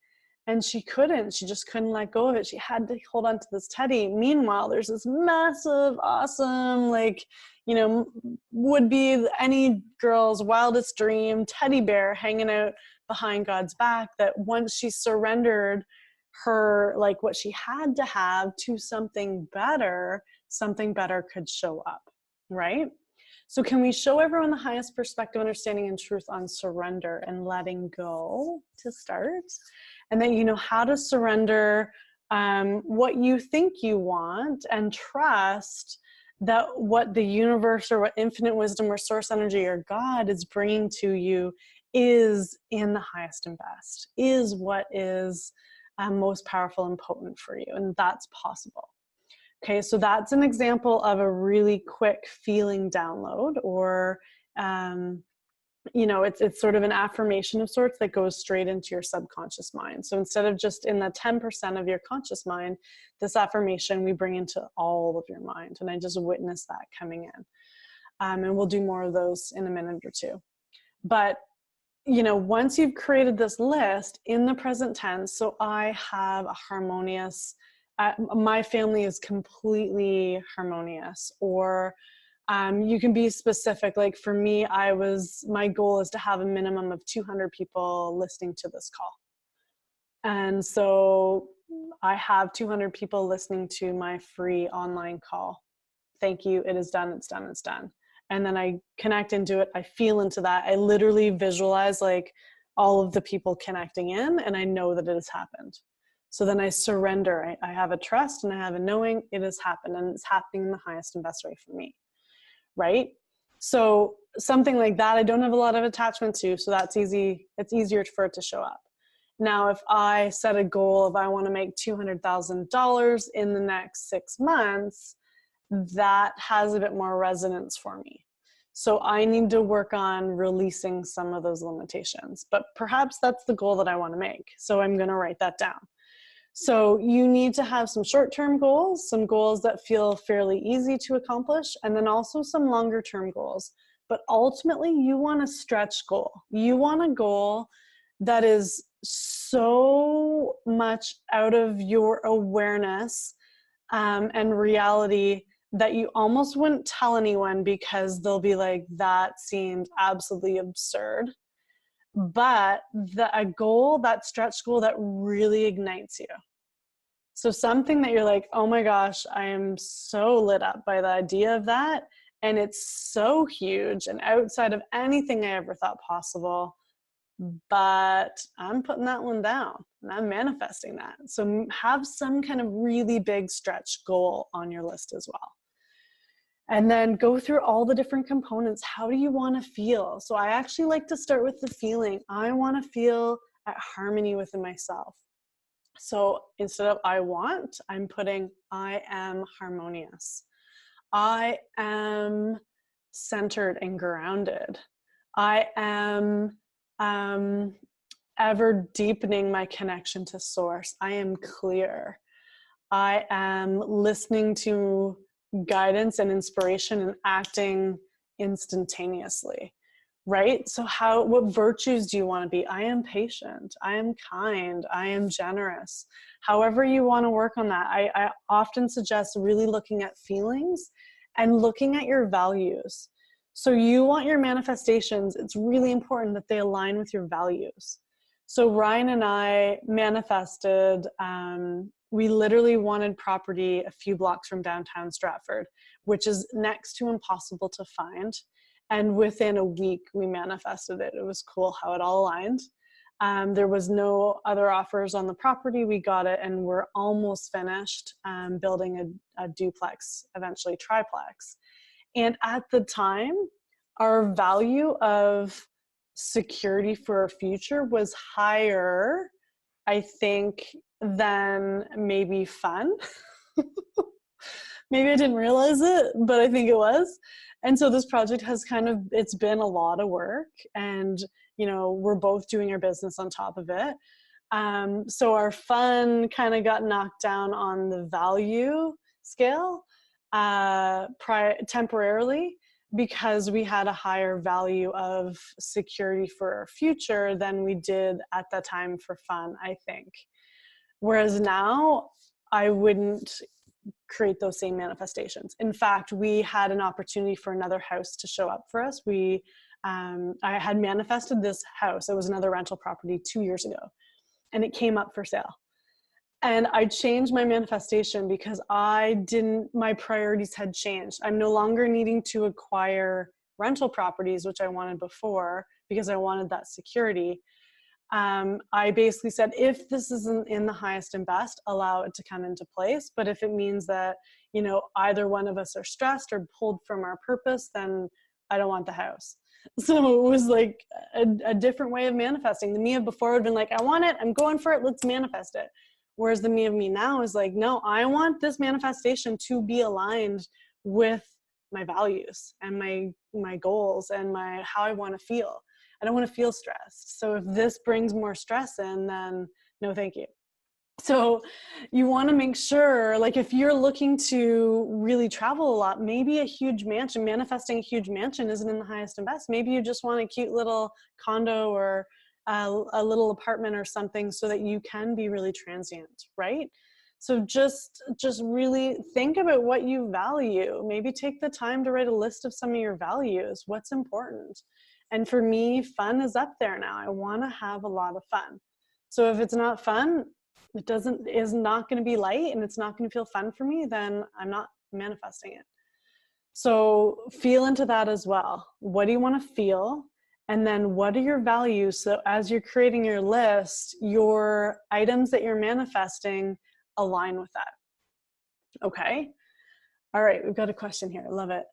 And she just couldn't let go of it. She had to hold on to this teddy. Meanwhile, there's this massive, awesome, like, you know, would be any girl's wildest dream teddy bear hanging out behind God's back, that once she surrendered her, like what she had to have, to something better could show up, right? So can we show everyone the highest perspective, understanding, and truth on surrender and letting go to start? And then you know how to surrender what you think you want, and trust that what the universe or what infinite wisdom or source energy or God is bringing to you is in the highest and best, is what is most powerful and potent for you. And that's possible. Okay, so that's an example of a really quick feeling download, or you know, it's sort of an affirmation of sorts that goes straight into your subconscious mind. So instead of just in the 10% of your conscious mind, this affirmation we bring into all of your mind. And I just witnessed that coming in. And we'll do more of those in a minute or two. But, you know, once you've created this list in the present tense, so I have a harmonious, my family is completely harmonious, or you can be specific. Like for me, my goal is to have a minimum of 200 people listening to this call. And so I have 200 people listening to my free online call. Thank you. It is done. It's done. It's done. And then I connect into it. I feel into that. I literally visualize like all of the people connecting in, and I know that it has happened. So then I surrender. I have a trust and I have a knowing it has happened, and it's happening in the highest and best way for me. Right? So something like that, I don't have a lot of attachment to, so that's easy. It's easier for it to show up. Now, if I set a goal of I want to make $200,000 in the next 6 months, that has a bit more resonance for me. So I need to work on releasing some of those limitations, but perhaps that's the goal that I want to make. So I'm going to write that down. So you need to have some short-term goals, some goals that feel fairly easy to accomplish, and then also some longer-term goals. But ultimately, you want a stretch goal. You want a goal that is so much out of your awareness and reality that you almost wouldn't tell anyone, because they'll be like, that seemed absolutely absurd. But a goal, that stretch goal that really ignites you. So something that you're like, oh my gosh, I am so lit up by the idea of that. And it's so huge and outside of anything I ever thought possible. But I'm putting that one down and I'm manifesting that. So have some kind of really big stretch goal on your list as well. And then go through all the different components. How do you want to feel? So I actually like to start with the feeling. I want to feel at harmony within myself. So instead of I want, I'm putting I am harmonious. I am centered and grounded. I am ever deepening my connection to source. I am clear. I am listening to guidance and inspiration and acting instantaneously, right? So what virtues do you want to be? I am patient. I am kind. I am generous. However you want to work on that. I often suggest really looking at feelings and looking at your values. So you want your manifestations, it's really important that they align with your values. So Ryan and I manifested, we literally wanted property a few blocks from downtown Stratford, which is next to impossible to find. And within a week, we manifested it. It was cool how it all aligned. There was no other offers on the property. We got it, and we're almost finished building a duplex, eventually triplex. And at the time, our value of security for our future was higher, I think, than maybe fun. Maybe I didn't realize it, but I think it was. And so this project has it's been a lot of work, and, we're both doing our business on top of it. So our fun kind of got knocked down on the value scale temporarily, because we had a higher value of security for our future than we did at that time for fun, I think. Whereas now, I wouldn't create those same manifestations. In fact, we had an opportunity for another house to show up for us. I had manifested this house. It was another rental property 2 years ago, and it came up for sale. And I changed my manifestation because my priorities had changed. I'm no longer needing to acquire rental properties, which I wanted before, because I wanted that security. I basically said, if this isn't in the highest and best, allow it to come into place. But if it means that, either one of us are stressed or pulled from our purpose, then I don't want the house. So it was like a different way of manifesting. The me of before would have been like, I want it, I'm going for it, let's manifest it. Whereas the me of me now is like, no, I want this manifestation to be aligned with my values and my goals and how I want to feel. I don't want to feel stressed. So if this brings more stress in, then no, thank you. So you want to make sure, like, if you're looking to really travel a lot, maybe a huge mansion, manifesting a huge mansion isn't in the highest and best. Maybe you just want a cute little condo or a little apartment or something so that you can be really transient, right? So just really think about what you value. Maybe take the time to write a list of some of your values. What's important? And for me, fun is up there now. I want to have a lot of fun. So if it's not fun, is not going to be light, and it's not going to feel fun for me, then I'm not manifesting it. So feel into that as well. What do you want to feel? And then what are your values? So as you're creating your list, your items that you're manifesting align with that. Okay. All right. We've got a question here. I love it.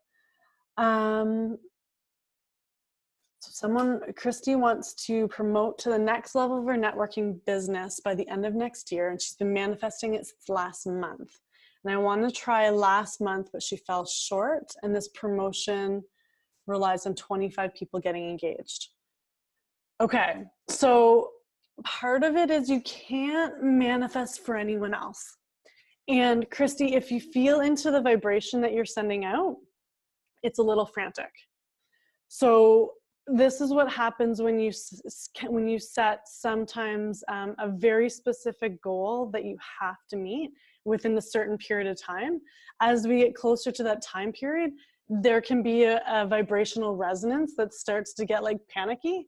So Christy wants to promote to the next level of her networking business by the end of next year. And she's been manifesting it since last month. And I wanted to try last month, but she fell short. And this promotion relies on 25 people getting engaged. Okay, so part of it is you can't manifest for anyone else. And Christy, if you feel into the vibration that you're sending out, it's a little frantic. So this is what happens when you set sometimes a very specific goal that you have to meet within a certain period of time. As we get closer to that time period, there can be a vibrational resonance that starts to get like panicky.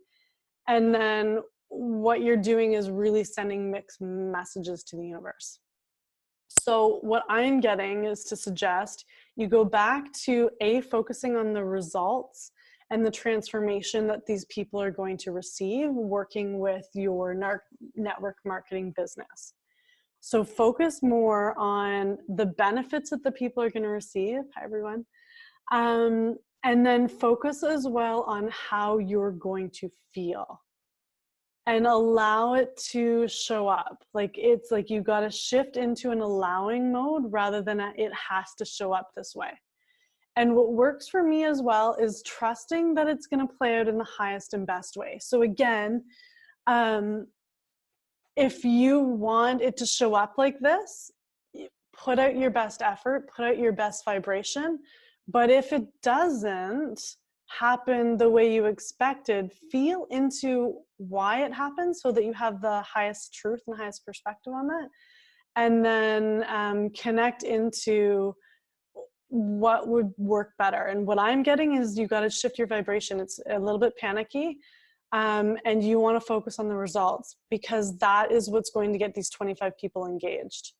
And then what you're doing is really sending mixed messages to the universe. So what I'm getting is to suggest you go back to focusing on the results and the transformation that these people are going to receive working with your network marketing business. So focus more on the benefits that the people are going to receive. Hi, everyone. And then focus as well on how you're going to feel and allow it to show up. Like, it's like you got to shift into an allowing mode rather than it has to show up this way. And what works for me as well is trusting that it's going to play out in the highest and best way. So again, if you want it to show up like this, put out your best effort, put out your best vibration. But if it doesn't happen the way you expected, feel into why it happened so that you have the highest truth and highest perspective on that. And then connect into what would work better. And what I'm getting is you got to shift your vibration. It's a little bit panicky. And you want to focus on the results, because that is what's going to get these 25 people engaged.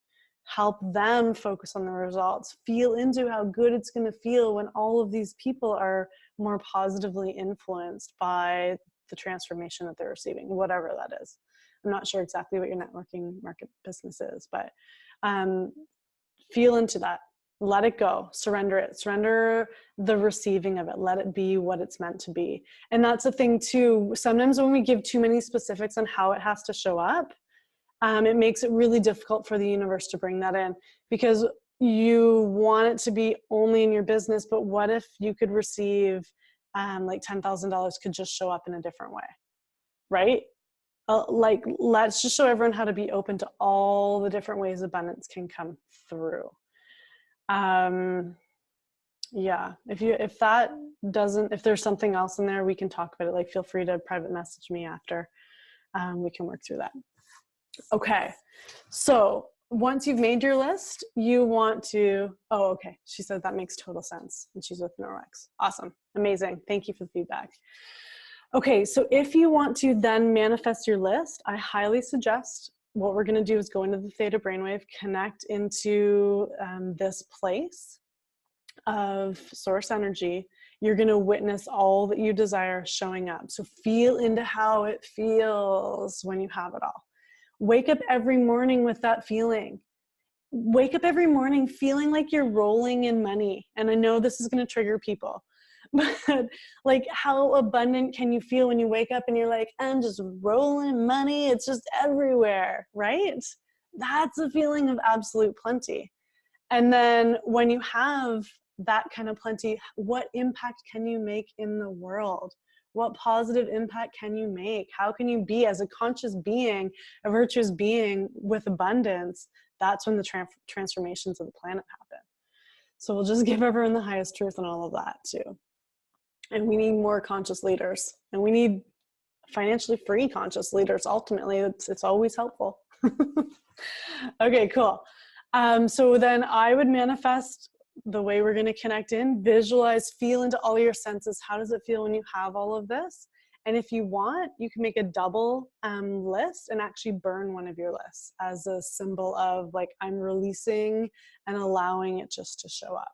Help them focus on the results. Feel into how good it's going to feel when all of these people are more positively influenced by the transformation that they're receiving, whatever that is. I'm not sure exactly what your networking market business is, but feel into that. Let it go. Surrender it. Surrender the receiving of it. Let it be what it's meant to be. And that's the thing too. Sometimes when we give too many specifics on how it has to show up, it makes it really difficult for the universe to bring that in, because you want it to be only in your business. But what if you could receive like $10,000 could just show up in a different way, right? Like, let's just show everyone how to be open to all the different ways abundance can come through. Yeah, if there's something else in there, we can talk about it. Like, feel free to private message me after. We can work through that. Okay. So once you've made your list, you want to, oh, okay. She said that makes total sense. And she's with Norwex. Awesome. Amazing. Thank you for the feedback. Okay. So if you want to then manifest your list, I highly suggest what we're going to do is go into the theta brainwave, connect into this place of source energy. You're going to witness all that you desire showing up. So feel into how it feels when you have it all. Wake up every morning with that feeling. Wake up every morning feeling like you're rolling in money. And I know this is going to trigger people, but like, how abundant can you feel when you wake up and you're like, I'm just rolling money. It's just everywhere, right? That's a feeling of absolute plenty. And then when you have that kind of plenty, what impact can you make in the world? What positive impact can you make? How can you be, as a conscious being, a virtuous being with abundance? That's when the transformations of the planet happen. So we'll just give everyone the highest truth and all of that too. And we need more conscious leaders, and we need financially free conscious leaders. Ultimately, it's always helpful. Okay, cool. So then I would manifest the way we're going to connect in, visualize, feel into all your senses. How does it feel when you have all of this? And if you want, you can make a double list and actually burn one of your lists as a symbol of like, I'm releasing and allowing it just to show up.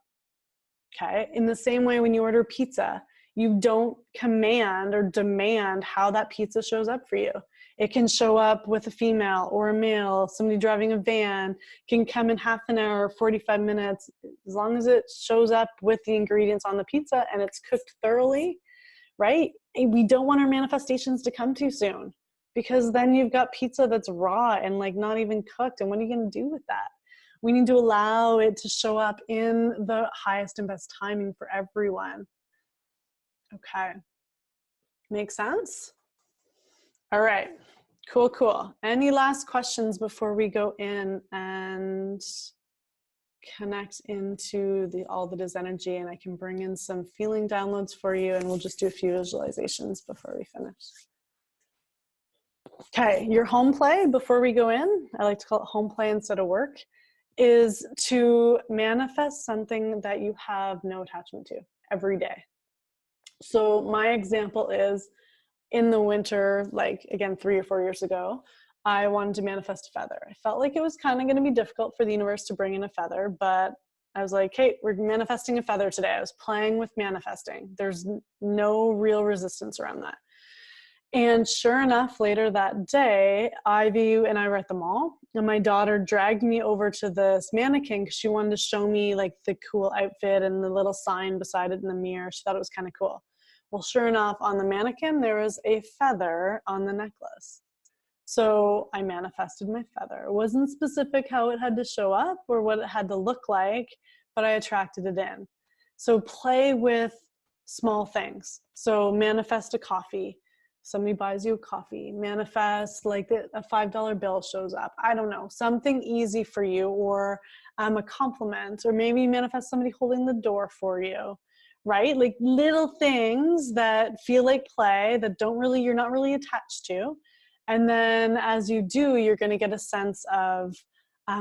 Okay. In the same way, when you order pizza, you don't command or demand how that pizza shows up for you. It can show up with a female or a male, somebody driving a van, can come in half an hour, 45 minutes, as long as it shows up with the ingredients on the pizza and it's cooked thoroughly, right? And we don't want our manifestations to come too soon, because then you've got pizza that's raw and like not even cooked. And what are you going to do with that? We need to allow it to show up in the highest and best timing for everyone. Okay. Make sense? All right. Cool, cool. Any last questions before we go in and connect into all that is energy? And I can bring in some feeling downloads for you, and we'll just do a few visualizations before we finish. Okay, your home play before we go in, I like to call it home play instead of work, is to manifest something that you have no attachment to every day. So my example is, in the winter, like again, 3 or 4 years ago, I wanted to manifest a feather. I felt like it was kind of going to be difficult for the universe to bring in a feather, but I was like, hey, we're manifesting a feather today. I was playing with manifesting. There's no real resistance around that. And sure enough, later that day, Ivy and I were at the mall, and my daughter dragged me over to this mannequin because she wanted to show me like the cool outfit and the little sign beside it in the mirror. She thought it was kind of cool. Well, sure enough, on the mannequin, there was a feather on the necklace. So I manifested my feather. It wasn't specific how it had to show up or what it had to look like, but I attracted it in. So play with small things. So manifest a coffee, Somebody buys you a coffee. Manifest like a $5 bill shows up. I don't know, something easy for you, or a compliment, or maybe manifest somebody holding the door for you, right? Like little things that feel like play that you're not really attached to. And then as you do, you're going to get a sense of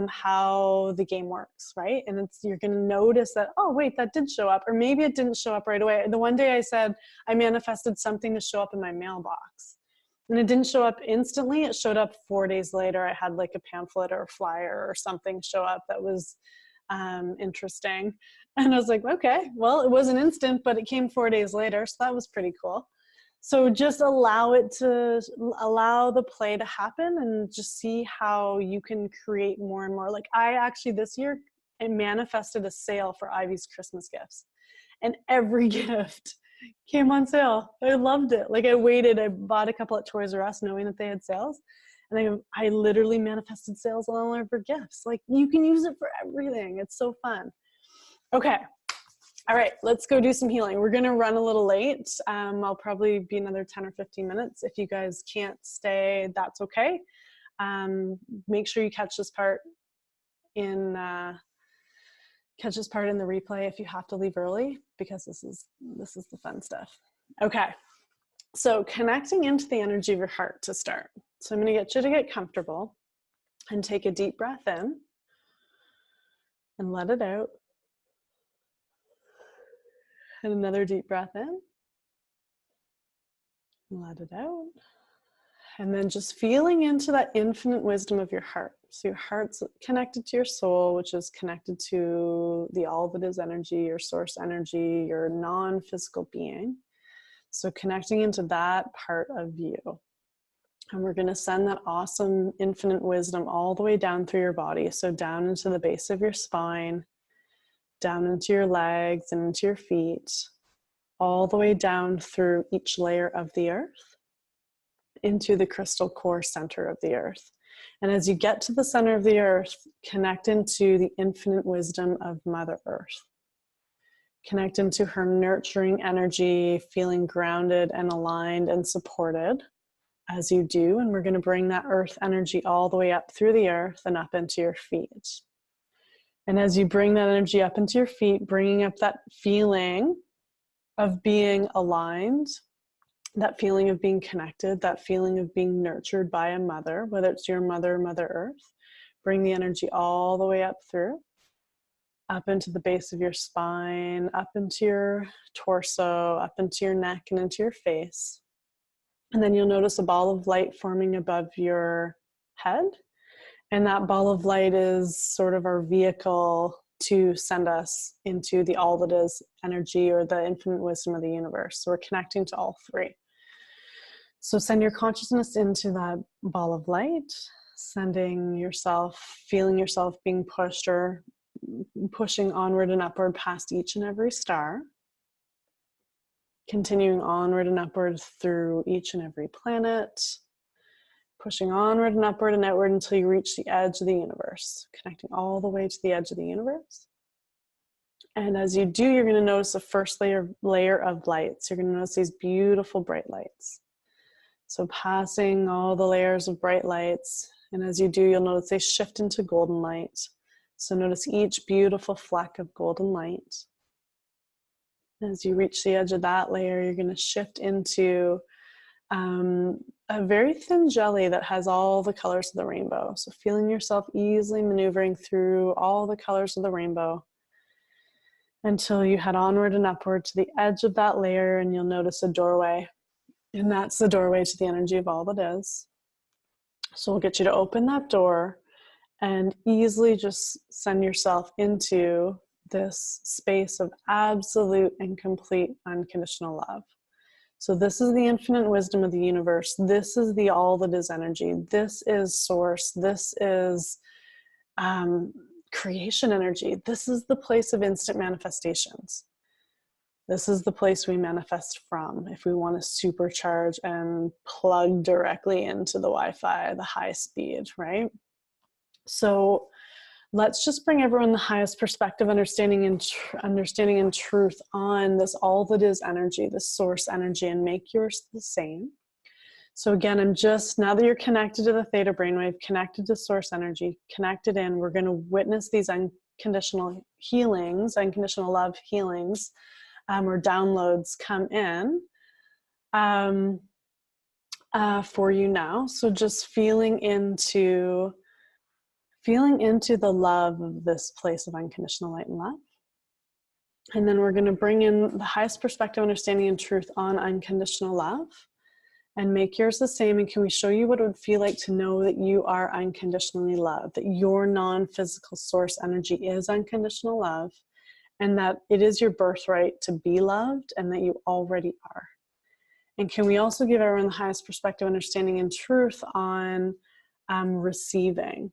how the game works, right? And you're going to notice that, oh, wait, that did show up, or maybe it didn't show up right away. The one day I said I manifested something to show up in my mailbox, and it didn't show up instantly. It showed up 4 days later. I had like a pamphlet or a flyer or something show up that was interesting. And I was like, okay, well, it wasn't instant, but it came 4 days later. So that was pretty cool. So just allow the play to happen, and just see how you can create more and more. Like I actually this year, I manifested a sale for Ivy's Christmas gifts, and every gift came on sale. I loved it. Like I bought a couple at Toys R Us knowing that they had sales, and I literally manifested sales on all of her gifts. Like you can use it for everything. It's so fun. Okay. All right, let's go do some healing. We're going to run a little late. I'll probably be another 10 or 15 minutes. If you guys can't stay, that's okay. Make sure you catch this part in the replay if you have to leave early, because this is the fun stuff. Okay, so connecting into the energy of your heart to start. So I'm going to get you to get comfortable and take a deep breath in and let it out. And another deep breath in. Let it out. And then just feeling into that infinite wisdom of your heart. So your heart's connected to your soul, which is connected to the all that is energy, your source energy, your non-physical being. So connecting into that part of you. And we're going to send that awesome infinite wisdom all the way down through your body. So down into the base of your spine, down into your legs and into your feet, all the way down through each layer of the earth, into the crystal core center of the earth. And as you get to the center of the earth, connect into the infinite wisdom of Mother Earth. Connect into her nurturing energy, feeling grounded and aligned and supported as you do. And we're going to bring that earth energy all the way up through the earth and up into your feet. And as you bring that energy up into your feet, bringing up that feeling of being aligned, that feeling of being connected, that feeling of being nurtured by a mother, whether it's your mother or Mother Earth, bring the energy all the way up through, up into the base of your spine, up into your torso, up into your neck and into your face. And then you'll notice a ball of light forming above your head. And that ball of light is sort of our vehicle to send us into the all that is energy, or the infinite wisdom of the universe. So we're connecting to all three. So send your consciousness into that ball of light, feeling yourself being pushed or pushing onward and upward past each and every star. Continuing onward and upward through each and every planet. Pushing onward and upward and outward until you reach the edge of the universe, connecting all the way to the edge of the universe. And as you do, you're going to notice the first layer of lights. You're going to notice these beautiful bright lights. So passing all the layers of bright lights. And as you do, you'll notice they shift into golden light. So notice each beautiful fleck of golden light. As you reach the edge of that layer, you're going to shift into a very thin jelly that has all the colors of the rainbow. So feeling yourself easily maneuvering through all the colors of the rainbow until you head onward and upward to the edge of that layer, and you'll notice a doorway. And that's the doorway to the energy of all that is. So we'll get you to open that door and easily just send yourself into this space of absolute and complete unconditional love. So this is the infinite wisdom of the universe. This is the all that is energy. This is source. This is creation energy. This is the place of instant manifestations. This is the place we manifest from if we want to supercharge and plug directly into the Wi-Fi, the high speed, right? So let's just bring everyone the highest perspective, understanding and truth on this all that is energy, this source energy, and make yours the same. So again, now that you're connected to the theta brainwave, connected to source energy, connected in, we're going to witness these unconditional healings, unconditional love healings, or downloads come in for you now. So just feeling into the love of this place of unconditional light and love. And then we're going to bring in the highest perspective, understanding, and truth on unconditional love. And make yours the same. And can we show you what it would feel like to know that you are unconditionally loved, that your non-physical source energy is unconditional love, and that it is your birthright to be loved, and that you already are. And can we also give everyone the highest perspective, understanding, and truth on receiving?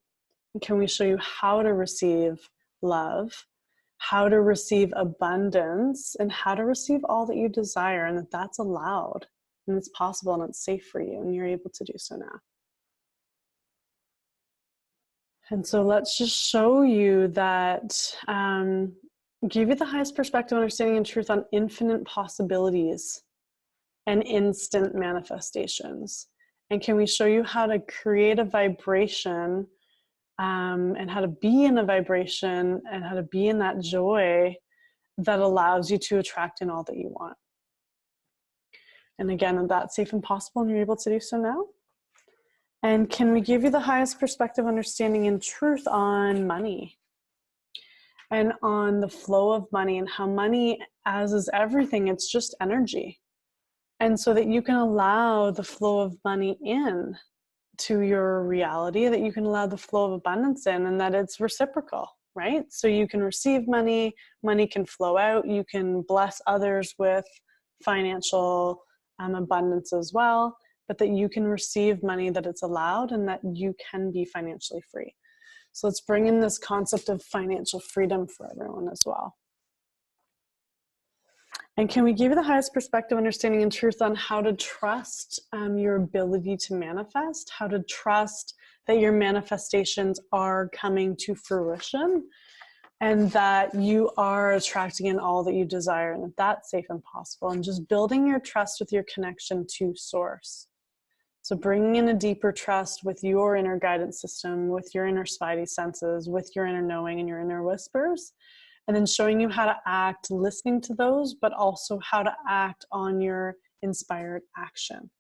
And can we show you how to receive love, how to receive abundance, and how to receive all that you desire, and that that's allowed. And it's possible and it's safe for you, and you're able to do so now. And so let's just show you that, give you the highest perspective, understanding, and truth on infinite possibilities and instant manifestations. And can we show you how to create a vibration, and how to be in a vibration, and how to be in that joy that allows you to attract in all that you want. And again, that's safe and possible, and you're able to do so now. And can we give you the highest perspective, understanding, and truth on money, and on the flow of money, and how money, as is everything, it's just energy. And so that you can allow the flow of money in to your reality, that you can allow the flow of abundance in, and that it's reciprocal, right? So you can receive money, money can flow out, you can bless others with financial abundance as well, but that you can receive money, that it's allowed, and that you can be financially free. So let's bring in this concept of financial freedom for everyone as well. And can we give you the highest perspective, understanding, and truth on how to trust your ability to manifest, how to trust that your manifestations are coming to fruition, and that you are attracting in all that you desire, and that that's safe and possible, and just building your trust with your connection to source. So bringing in a deeper trust with your inner guidance system, with your inner spidey senses, with your inner knowing and your inner whispers, and then showing you how to act, listening to those, but also how to act on your inspired action.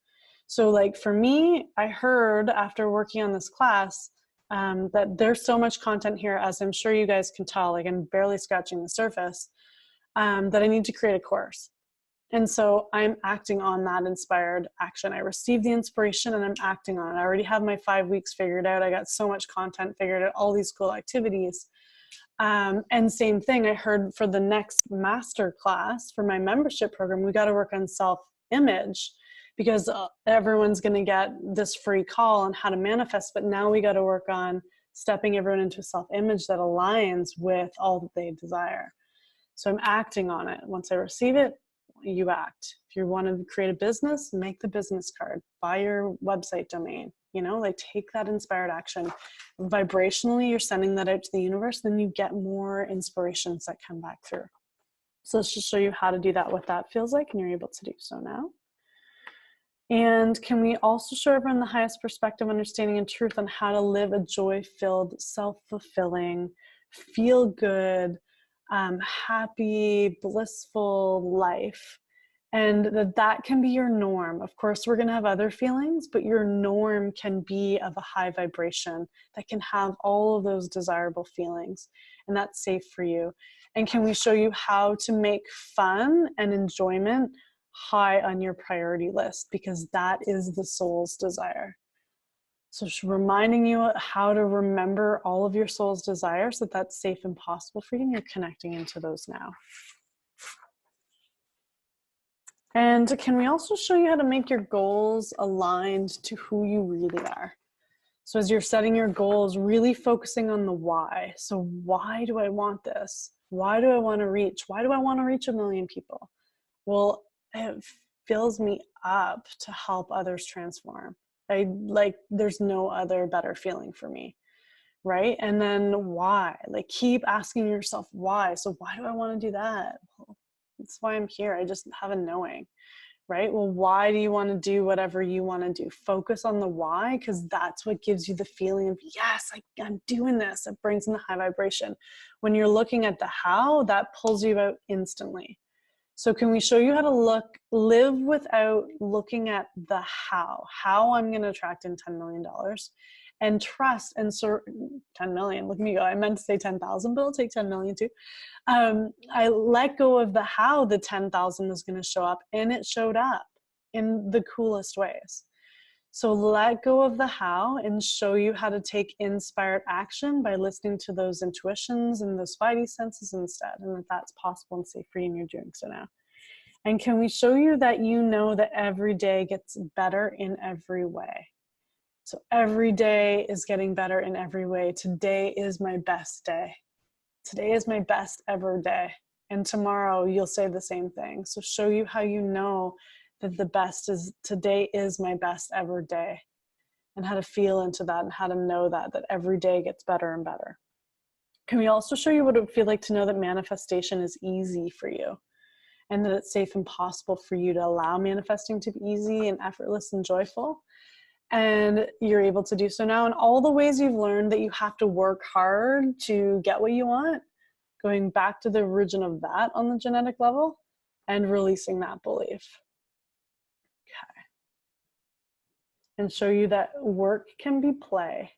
So like for me, I heard after working on this class, that there's so much content here, as I'm sure you guys can tell, like I'm barely scratching the surface, that I need to create a course. And so I'm acting on that inspired action. I received the inspiration and I'm acting on it. I already have my 5 weeks figured out. I got so much content figured out, all these cool activities. And same thing, I heard for the next master class for my membership program, we got to work on self-image, because everyone's going to get this free call on how to manifest, but now we got to work on stepping everyone into a self-image that aligns with all that they desire. So I'm acting on it. Once I receive it, you act. If you want to create a business, make the business card, buy your website domain, like take that inspired action. Vibrationally, you're sending that out to the universe, then you get more inspirations that come back through. So let's just show you how to do that, what that feels like, and you're able to do so now. And can we also show everyone the highest perspective, understanding, and truth on how to live a joy-filled, self-fulfilling, feel-good, happy, blissful life, and that can be your norm. Of course, we're going to have other feelings, but your norm can be of a high vibration that can have all of those desirable feelings, and that's safe for you. And can we show you how to make fun and enjoyment high on your priority list, because that is the soul's desire. So reminding you how to remember all of your soul's desires, that that's safe and possible for you, and you're connecting into those now. And can we also show you how to make your goals aligned to who you really are? So as you're setting your goals, really focusing on the why. So why do I want this? Why do I want to reach? Why do I want to reach 1 million people? Well, it fills me up to help others transform. There's no other better feeling for me, right? And then why? Keep asking yourself why. So why do I want to do that? Well, that's why I'm here. I just have a knowing. right? Well, why do you want to do whatever you want to do? Focus on the why, because that's what gives you the feeling of, yes, I'm doing this. It brings in the high vibration. When you're looking at the how, that pulls you out instantly. So can we show you how to live without looking at the how I'm going to attract in $10 million, and trust and 10 million. Look at me go. I meant to say 10,000, but I'll take 10 million too. I let go of the how the 10,000 was going to show up, and it showed up in the coolest ways. So let go of the how and show you how to take inspired action by listening to those intuitions and those spidey senses instead, and that's possible and safe for you, and you're doing so now. And can we show you that you know that every day gets better in every way? So every day is getting better in every way. Today is my best day. Today is my best ever day. And tomorrow you'll say the same thing. So show you how you know that the best is, today is my best ever day, and how to feel into that and how to know that every day gets better and better. Can we also show you what it would feel like to know that manifestation is easy for you, and that it's safe and possible for you to allow manifesting to be easy and effortless and joyful? And you're able to do so now. And all the ways you've learned that you have to work hard to get what you want, going back to the origin of that on the genetic level and releasing that belief. Okay. And show you that work can be play.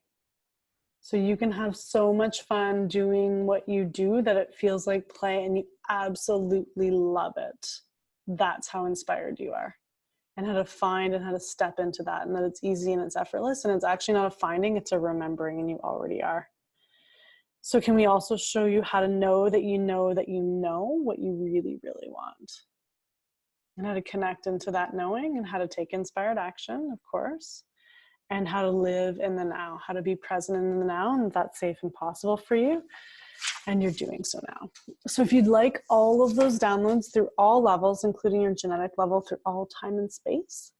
So you can have so much fun doing what you do that it feels like play, and you absolutely love it. That's how inspired you are. And how to find and how to step into that, and that it's easy and it's effortless, and it's actually not a finding, it's a remembering, and you already are. So can we also show you how to know that you know that you know what you really, really want, and how to connect into that knowing, and how to take inspired action, of course, and how to live in the now, how to be present in the now, and that's safe and possible for you. And you're doing so now. So if you'd like all of those downloads through all levels, including your genetic level, through all time and space,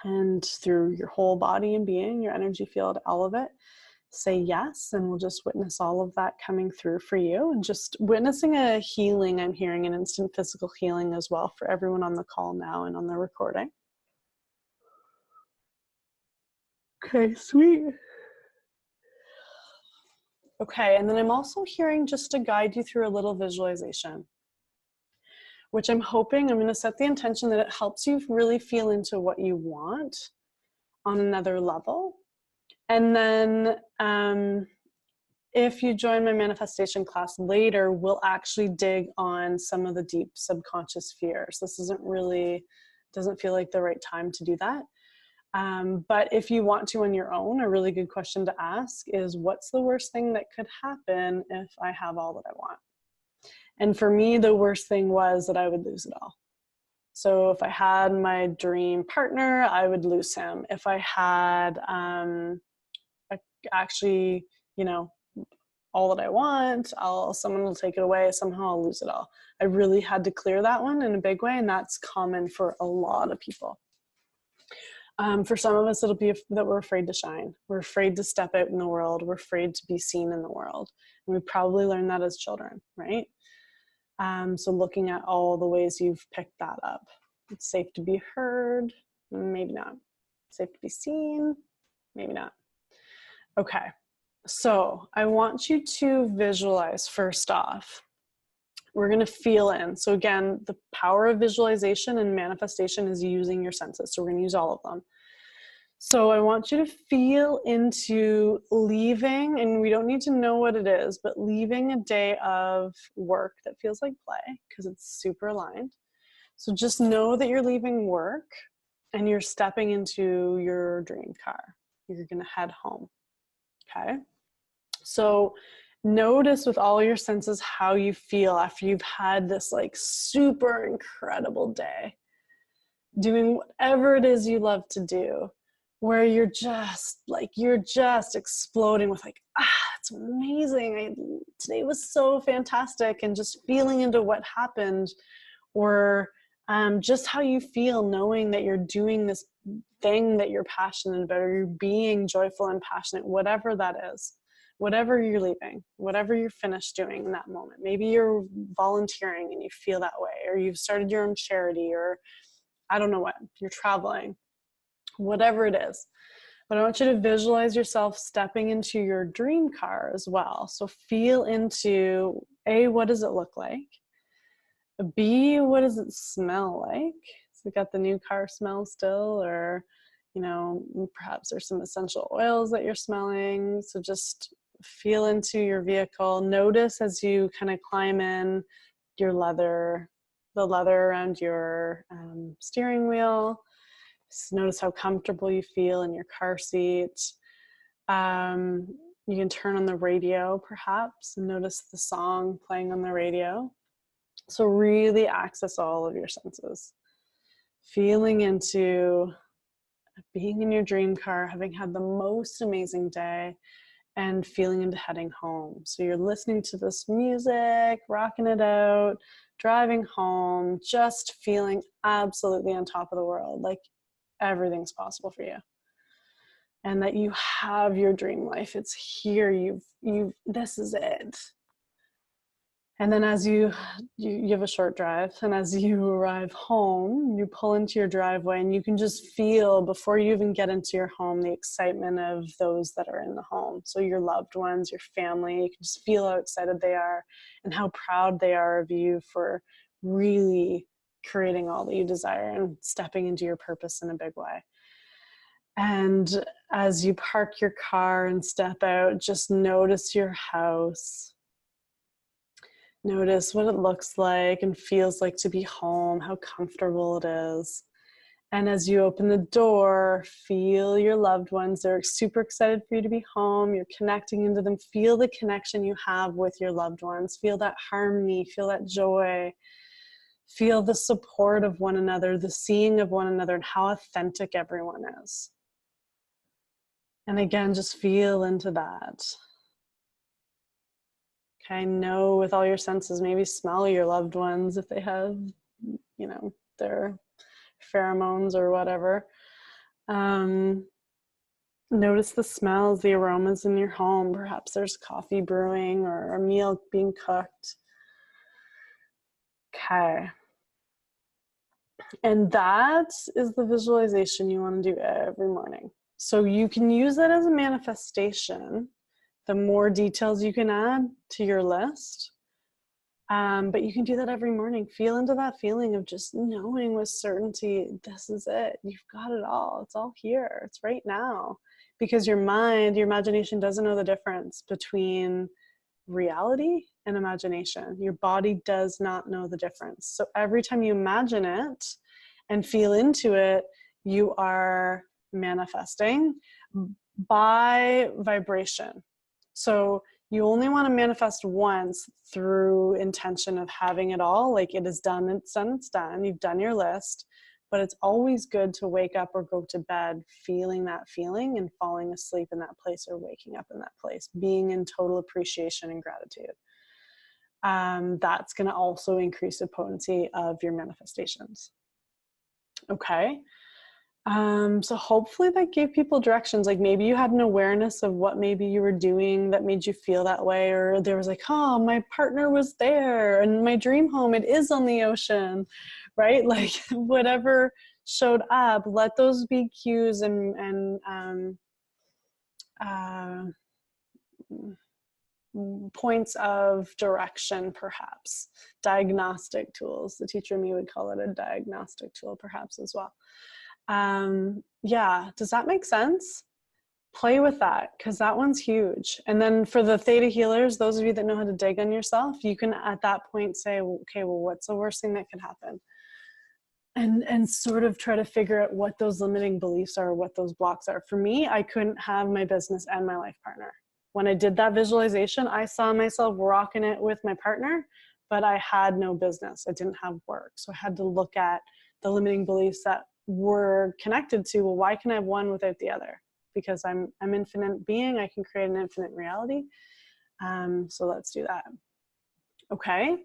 and through your whole body and being, your energy field, all of it, say yes, and we'll just witness all of that coming through for you, and just witnessing a healing. I'm hearing an instant physical healing as well for everyone on the call now and on the recording. Okay, sweet. Okay, and then I'm also hearing just to guide you through a little visualization, which I'm hoping, I'm going to set the intention that it helps you really feel into what you want on another level. And then if you join my manifestation class later, we'll actually dig on some of the deep subconscious fears. This doesn't feel like the right time to do that. But if you want to on your own, a really good question to ask is, what's the worst thing that could happen if I have all that I want? And for me, the worst thing was that I would lose it all. So if I had my dream partner, I would lose him. If I had actually, all that I want, someone will take it away. Somehow I'll lose it all. I really had to clear that one in a big way. And that's common for a lot of people. For some of us, it'll be that we're afraid to shine. We're afraid to step out in the world. We're afraid to be seen in the world. And we probably learned that as children, right? So looking at all the ways you've picked that up. It's safe to be heard, maybe not. Safe to be seen, maybe not. Okay, so I want you to visualize first off. We're going to feel in. So again, the power of visualization and manifestation is using your senses. So we're going to use all of them. So I want you to feel into leaving, and we don't need to know what it is, but leaving a day of work that feels like play, because it's super aligned. So just know that you're leaving work and you're stepping into your dream car. You're going to head home. Okay. So notice with all your senses how you feel after you've had this like super incredible day doing whatever it is you love to do, where you're just exploding with like, it's amazing. Today was so fantastic, and just feeling into what happened, or just how you feel knowing that you're doing this thing that you're passionate about, or you're being joyful and passionate, whatever that is. Whatever you're leaving, whatever you're finished doing in that moment. Maybe you're volunteering and you feel that way, or you've started your own charity, or I don't know what, you're traveling, whatever it is. But I want you to visualize yourself stepping into your dream car as well. So feel into, A, what does it look like? B, what does it smell like? So you got the new car smell still, or, you know, perhaps there's some essential oils that you're smelling. So just feel into your vehicle. Notice as you kind of climb in your leather, the leather around your steering wheel. Just notice how comfortable you feel in your car seat. You can turn on the radio perhaps and notice the song playing on the radio. So really access all of your senses. Feeling into being in your dream car, having had the most amazing day, and feeling into heading home. So you're listening to this music, rocking it out, driving home, just feeling absolutely on top of the world, like everything's possible for you. And that you have your dream life. It's here. This is it. And then as you have a short drive, and as you arrive home, you pull into your driveway, and you can just feel, before you even get into your home, the excitement of those that are in the home. So your loved ones, your family, you can just feel how excited they are and how proud they are of you for really creating all that you desire and stepping into your purpose in a big way. And as you park your car and step out, just notice your house. Notice what it looks like and feels like to be home, how comfortable it is. And as you open the door, feel your loved ones. They're super excited for you to be home. You're connecting into them. Feel the connection you have with your loved ones. Feel that harmony, feel that joy. Feel the support of one another, the seeing of one another, and how authentic everyone is. And again, just feel into that. Okay, know with all your senses, maybe smell your loved ones if they have, you know, their pheromones or whatever. Notice the smells, the aromas in your home. Perhaps there's coffee brewing or a meal being cooked. Okay. And that is the visualization you want to do every morning. So you can use that as a manifestation. The more details you can add to your list. But you can do that every morning. Feel into that feeling of just knowing with certainty, this is it. You've got it all. It's all here. It's right now. Because your mind, your imagination doesn't know the difference between reality and imagination. Your body does not know the difference. So every time you imagine it and feel into it, you are manifesting by vibration. So you only want to manifest once through intention of having it all. Like it is done, it's done, it's done. You've done your list. But it's always good to wake up or go to bed feeling that feeling and falling asleep in that place or waking up in that place, being in total appreciation and gratitude. That's going to also increase the potency of your manifestations. Okay. So hopefully that gave people directions. Like maybe you had an awareness of what maybe you were doing that made you feel that way, or there was like, oh, my partner was there and my dream home, it is on the ocean, right? Like whatever showed up, let those be cues and points of direction, perhaps. Diagnostic tools. The teacher in me would call it a diagnostic tool, perhaps as well. Yeah, does that make sense? Play with that, because that one's huge. And then for the theta healers, those of you that know how to dig on yourself, you can at that point say, okay, well, what's the worst thing that could happen? And sort of try to figure out what those limiting beliefs are, what those blocks are. For me, I couldn't have my business and my life partner. When I did that visualization, I saw myself rocking it with my partner, but I had no business. I didn't have work. So I had to look at the limiting beliefs that were connected to, well, why can I have one without the other? Because I'm infinite being, I can create an infinite reality. So let's do that. Okay.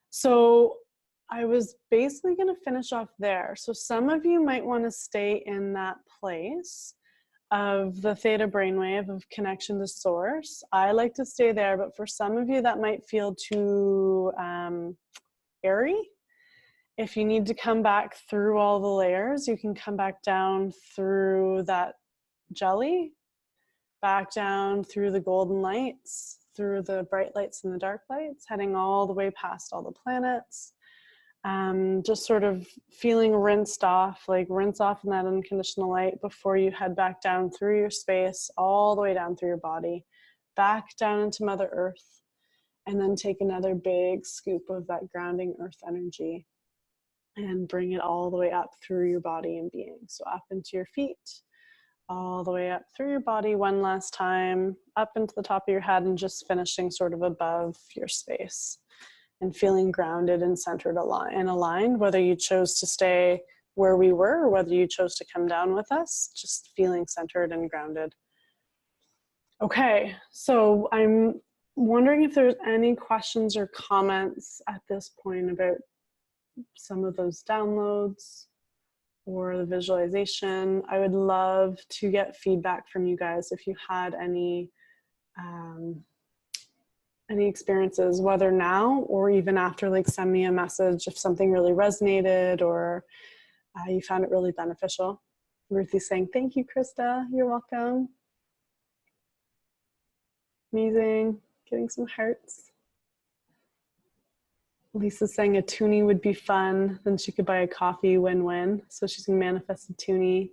So I was basically going to finish off there. So some of you might want to stay in that place of the theta brainwave of connection to source. I like to stay there, but for some of you that might feel too airy. If you need to come back through all the layers, you can come back down through that jelly, back down through the golden lights, through the bright lights and the dark lights, heading all the way past all the planets. Just sort of feeling rinsed off, like rinse off in that unconditional light before you head back down through your space, all the way down through your body, back down into Mother Earth, and then take another big scoop of that grounding earth energy and bring it all the way up through your body and being. So up into your feet, all the way up through your body one last time, up into the top of your head, and just finishing sort of above your space. And feeling grounded and centered and aligned, whether you chose to stay where we were or whether you chose to come down with us, just feeling centered and grounded. Okay, so I'm wondering if there's any questions or comments at this point about some of those downloads or the visualization. I would love to get feedback from you guys if you had any experiences, whether now or even after. Like, send me a message if something really resonated or you found it really beneficial. Ruthie's saying, thank you, Krista. You're welcome. Amazing. Getting some hearts. Lisa's saying a toonie would be fun. Then she could buy a coffee, win-win. So she's gonna manifest a toonie.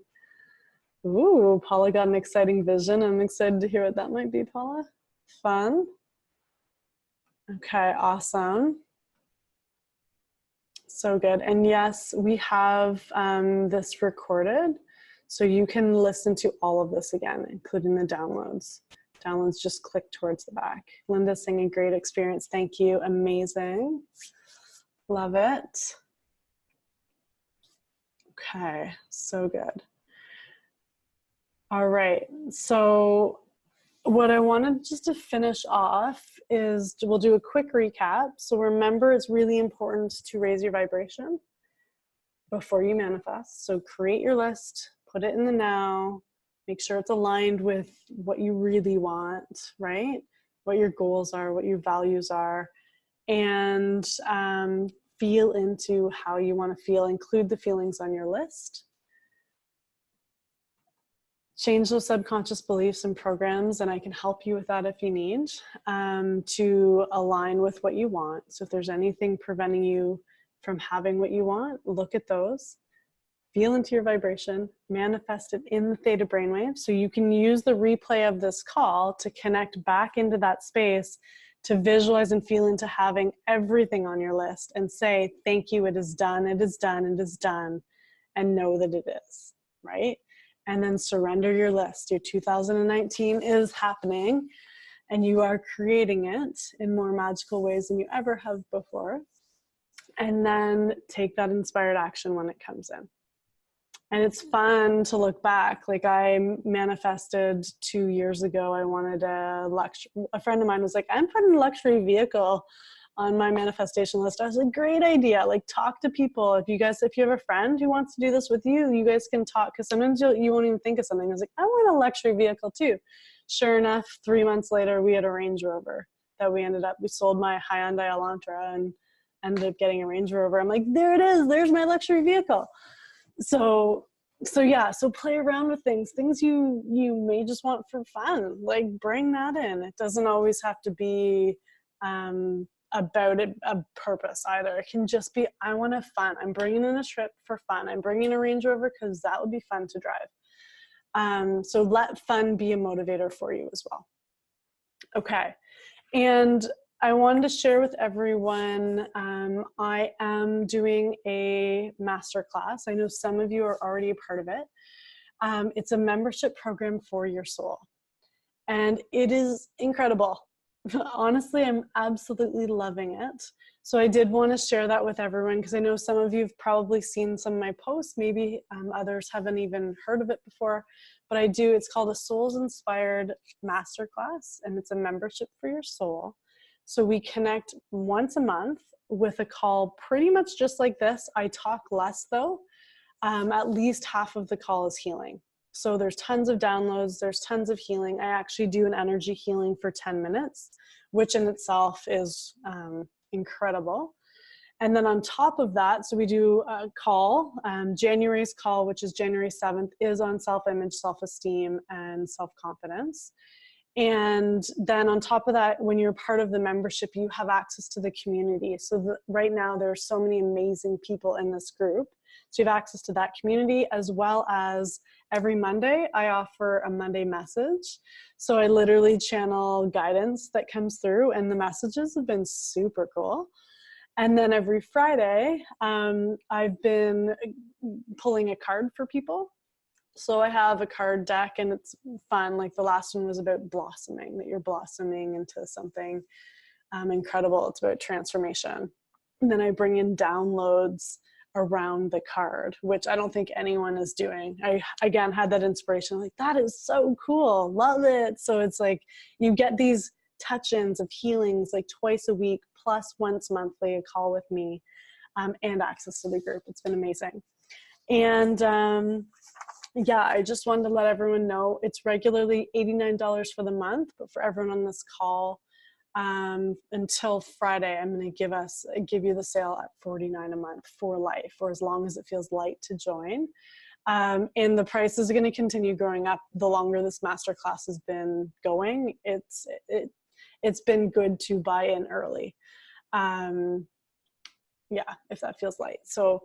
Ooh, Paula got an exciting vision. I'm excited to hear what that might be, Paula. Fun. Okay, awesome. So good. And yes, we have this recorded, so you can listen to all of this again, including the downloads. Downloads, just click towards the back. Linda's saying a great experience. Thank you. Amazing. Love it. Okay, so good. All right, so what I wanted just to finish off is we'll do a quick recap. So remember, it's really important to raise your vibration before you manifest. So create your list, put it in the now, make sure it's aligned with what you really want, right? What your goals are, what your values are, and feel into how you want to feel. Include the feelings on your list. Change those subconscious beliefs and programs, and I can help you with that if you need, to align with what you want. So if there's anything preventing you from having what you want, look at those, feel into your vibration, manifest it in the theta brainwave. So you can use the replay of this call to connect back into that space, to visualize and feel into having everything on your list and say, thank you, it is done, it is done, it is done, and know that it is, right? And then surrender your list. Your 2019 is happening, and you are creating it in more magical ways than you ever have before. And then take that inspired action when it comes in. And it's fun to look back. Like, I manifested 2 years ago, I wanted a friend of mine was like, I'm putting a luxury vehicle on my manifestation list. I was like, great idea. Like, talk to people. If you have a friend who wants to do this with you, you guys can talk, because sometimes you won't even think of something. I was like, I want a luxury vehicle too. Sure enough, 3 months later, we had a Range Rover that we sold my Hyundai Elantra and ended up getting a Range Rover. I'm like, there it is. There's my luxury vehicle. So yeah, so play around with things you may just want for fun. Like, bring that in. It doesn't always have to be about a purpose either. It can just be, I want to fun. I'm bringing in a trip for fun. I'm bringing a Range Rover because that would be fun to drive. So let fun be a motivator for you as well. Okay, and I wanted to share with everyone, I am doing a masterclass. I know some of you are already a part of it. It's a membership program for your soul, and it is incredible. Honestly, I'm absolutely loving it. So I did want to share that with everyone, because I know some of you have probably seen some of my posts. Maybe others haven't even heard of it before, but I do. It's called a Souls Inspired Masterclass, and it's a membership for your soul. So we connect once a month with a call pretty much just like this. I talk less though. At least half of the call is healing. So there's tons of downloads, there's tons of healing. I actually do an energy healing for 10 minutes, which in itself is incredible. And then on top of that, so we do a call. January's call, which is January 7th, is on self-image, self-esteem, and self-confidence. And then on top of that, when you're part of the membership, you have access to the community. So right now, there are so many amazing people in this group. So you have access to that community, as well as every Monday, I offer a Monday message. So I literally channel guidance that comes through, and the messages have been super cool. And then every Friday, I've been pulling a card for people. So I have a card deck, and it's fun. Like the last one was about blossoming, that you're blossoming into something incredible. It's about transformation. And then I bring in downloads around the card, which I don't think anyone is doing. I, again, had that inspiration, like, that is so cool. Love it. So it's like you get these touch-ins of healings like twice a week, plus once monthly, a call with me, and access to the group. It's been amazing. And yeah, I just wanted to let everyone know it's regularly $89 for the month, but for everyone on this call, until Friday, I'm going to give you the sale at $49 a month for life, or as long as it feels light to join. And the price is going to continue growing up the longer this masterclass has been going. It's been good to buy in early. Yeah, if that feels light. So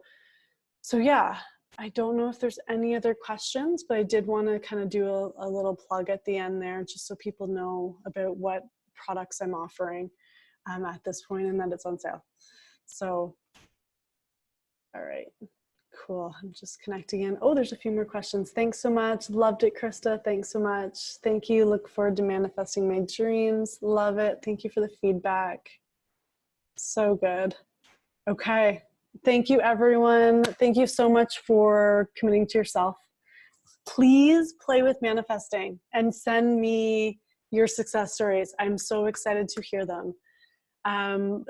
yeah, I don't know if there's any other questions, but I did want to kind of do a little plug at the end there, just so people know about what products I'm offering at this point, and that it's on sale. So, all right, cool. I'm just connecting in. Oh, there's a few more questions. Thanks so much. Loved it, Krista. Thanks so much. Thank you. Look forward to manifesting my dreams. Love it. Thank you for the feedback. So good. Okay. Thank you, everyone. Thank you so much for committing to yourself. Please play with manifesting and send me your success stories. I'm so excited to hear them.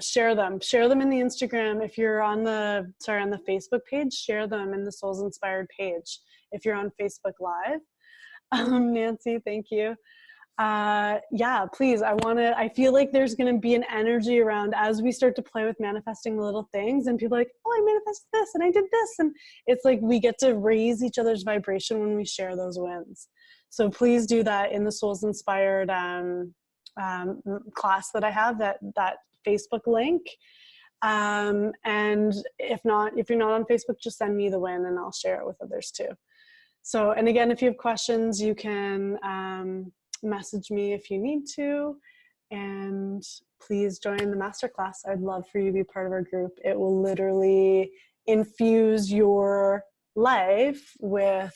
Share them in the Instagram. If you're on the Facebook page, share them in the Souls Inspired page. If you're on Facebook Live, Nancy, thank you. Yeah, please. I feel like there's going to be an energy around as we start to play with manifesting the little things, and people are like, oh, I manifested this and I did this. And it's like, we get to raise each other's vibration when we share those wins. So please do that in the Souls Inspired class that I have, that Facebook link. And if you're not on Facebook, just send me the win and I'll share it with others too. So, and again, if you have questions, you can message me if you need to, and please join the masterclass. I'd love for you to be part of our group. It will literally infuse your life with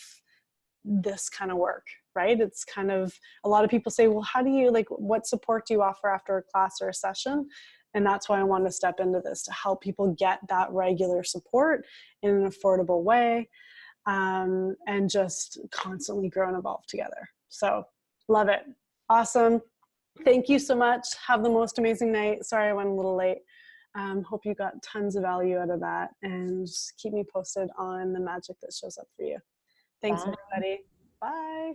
this kind of work, right? It's kind of, a lot of people say, well, how do you, like, what support do you offer after a class or a session? And that's why I want to step into this, to help people get that regular support in an affordable way, and just constantly grow and evolve together. So love it. Awesome. Thank you so much. Have the most amazing night. Sorry I went a little late. Hope you got tons of value out of that, and just keep me posted on the magic that shows up for you. Thanks, everybody. Bye.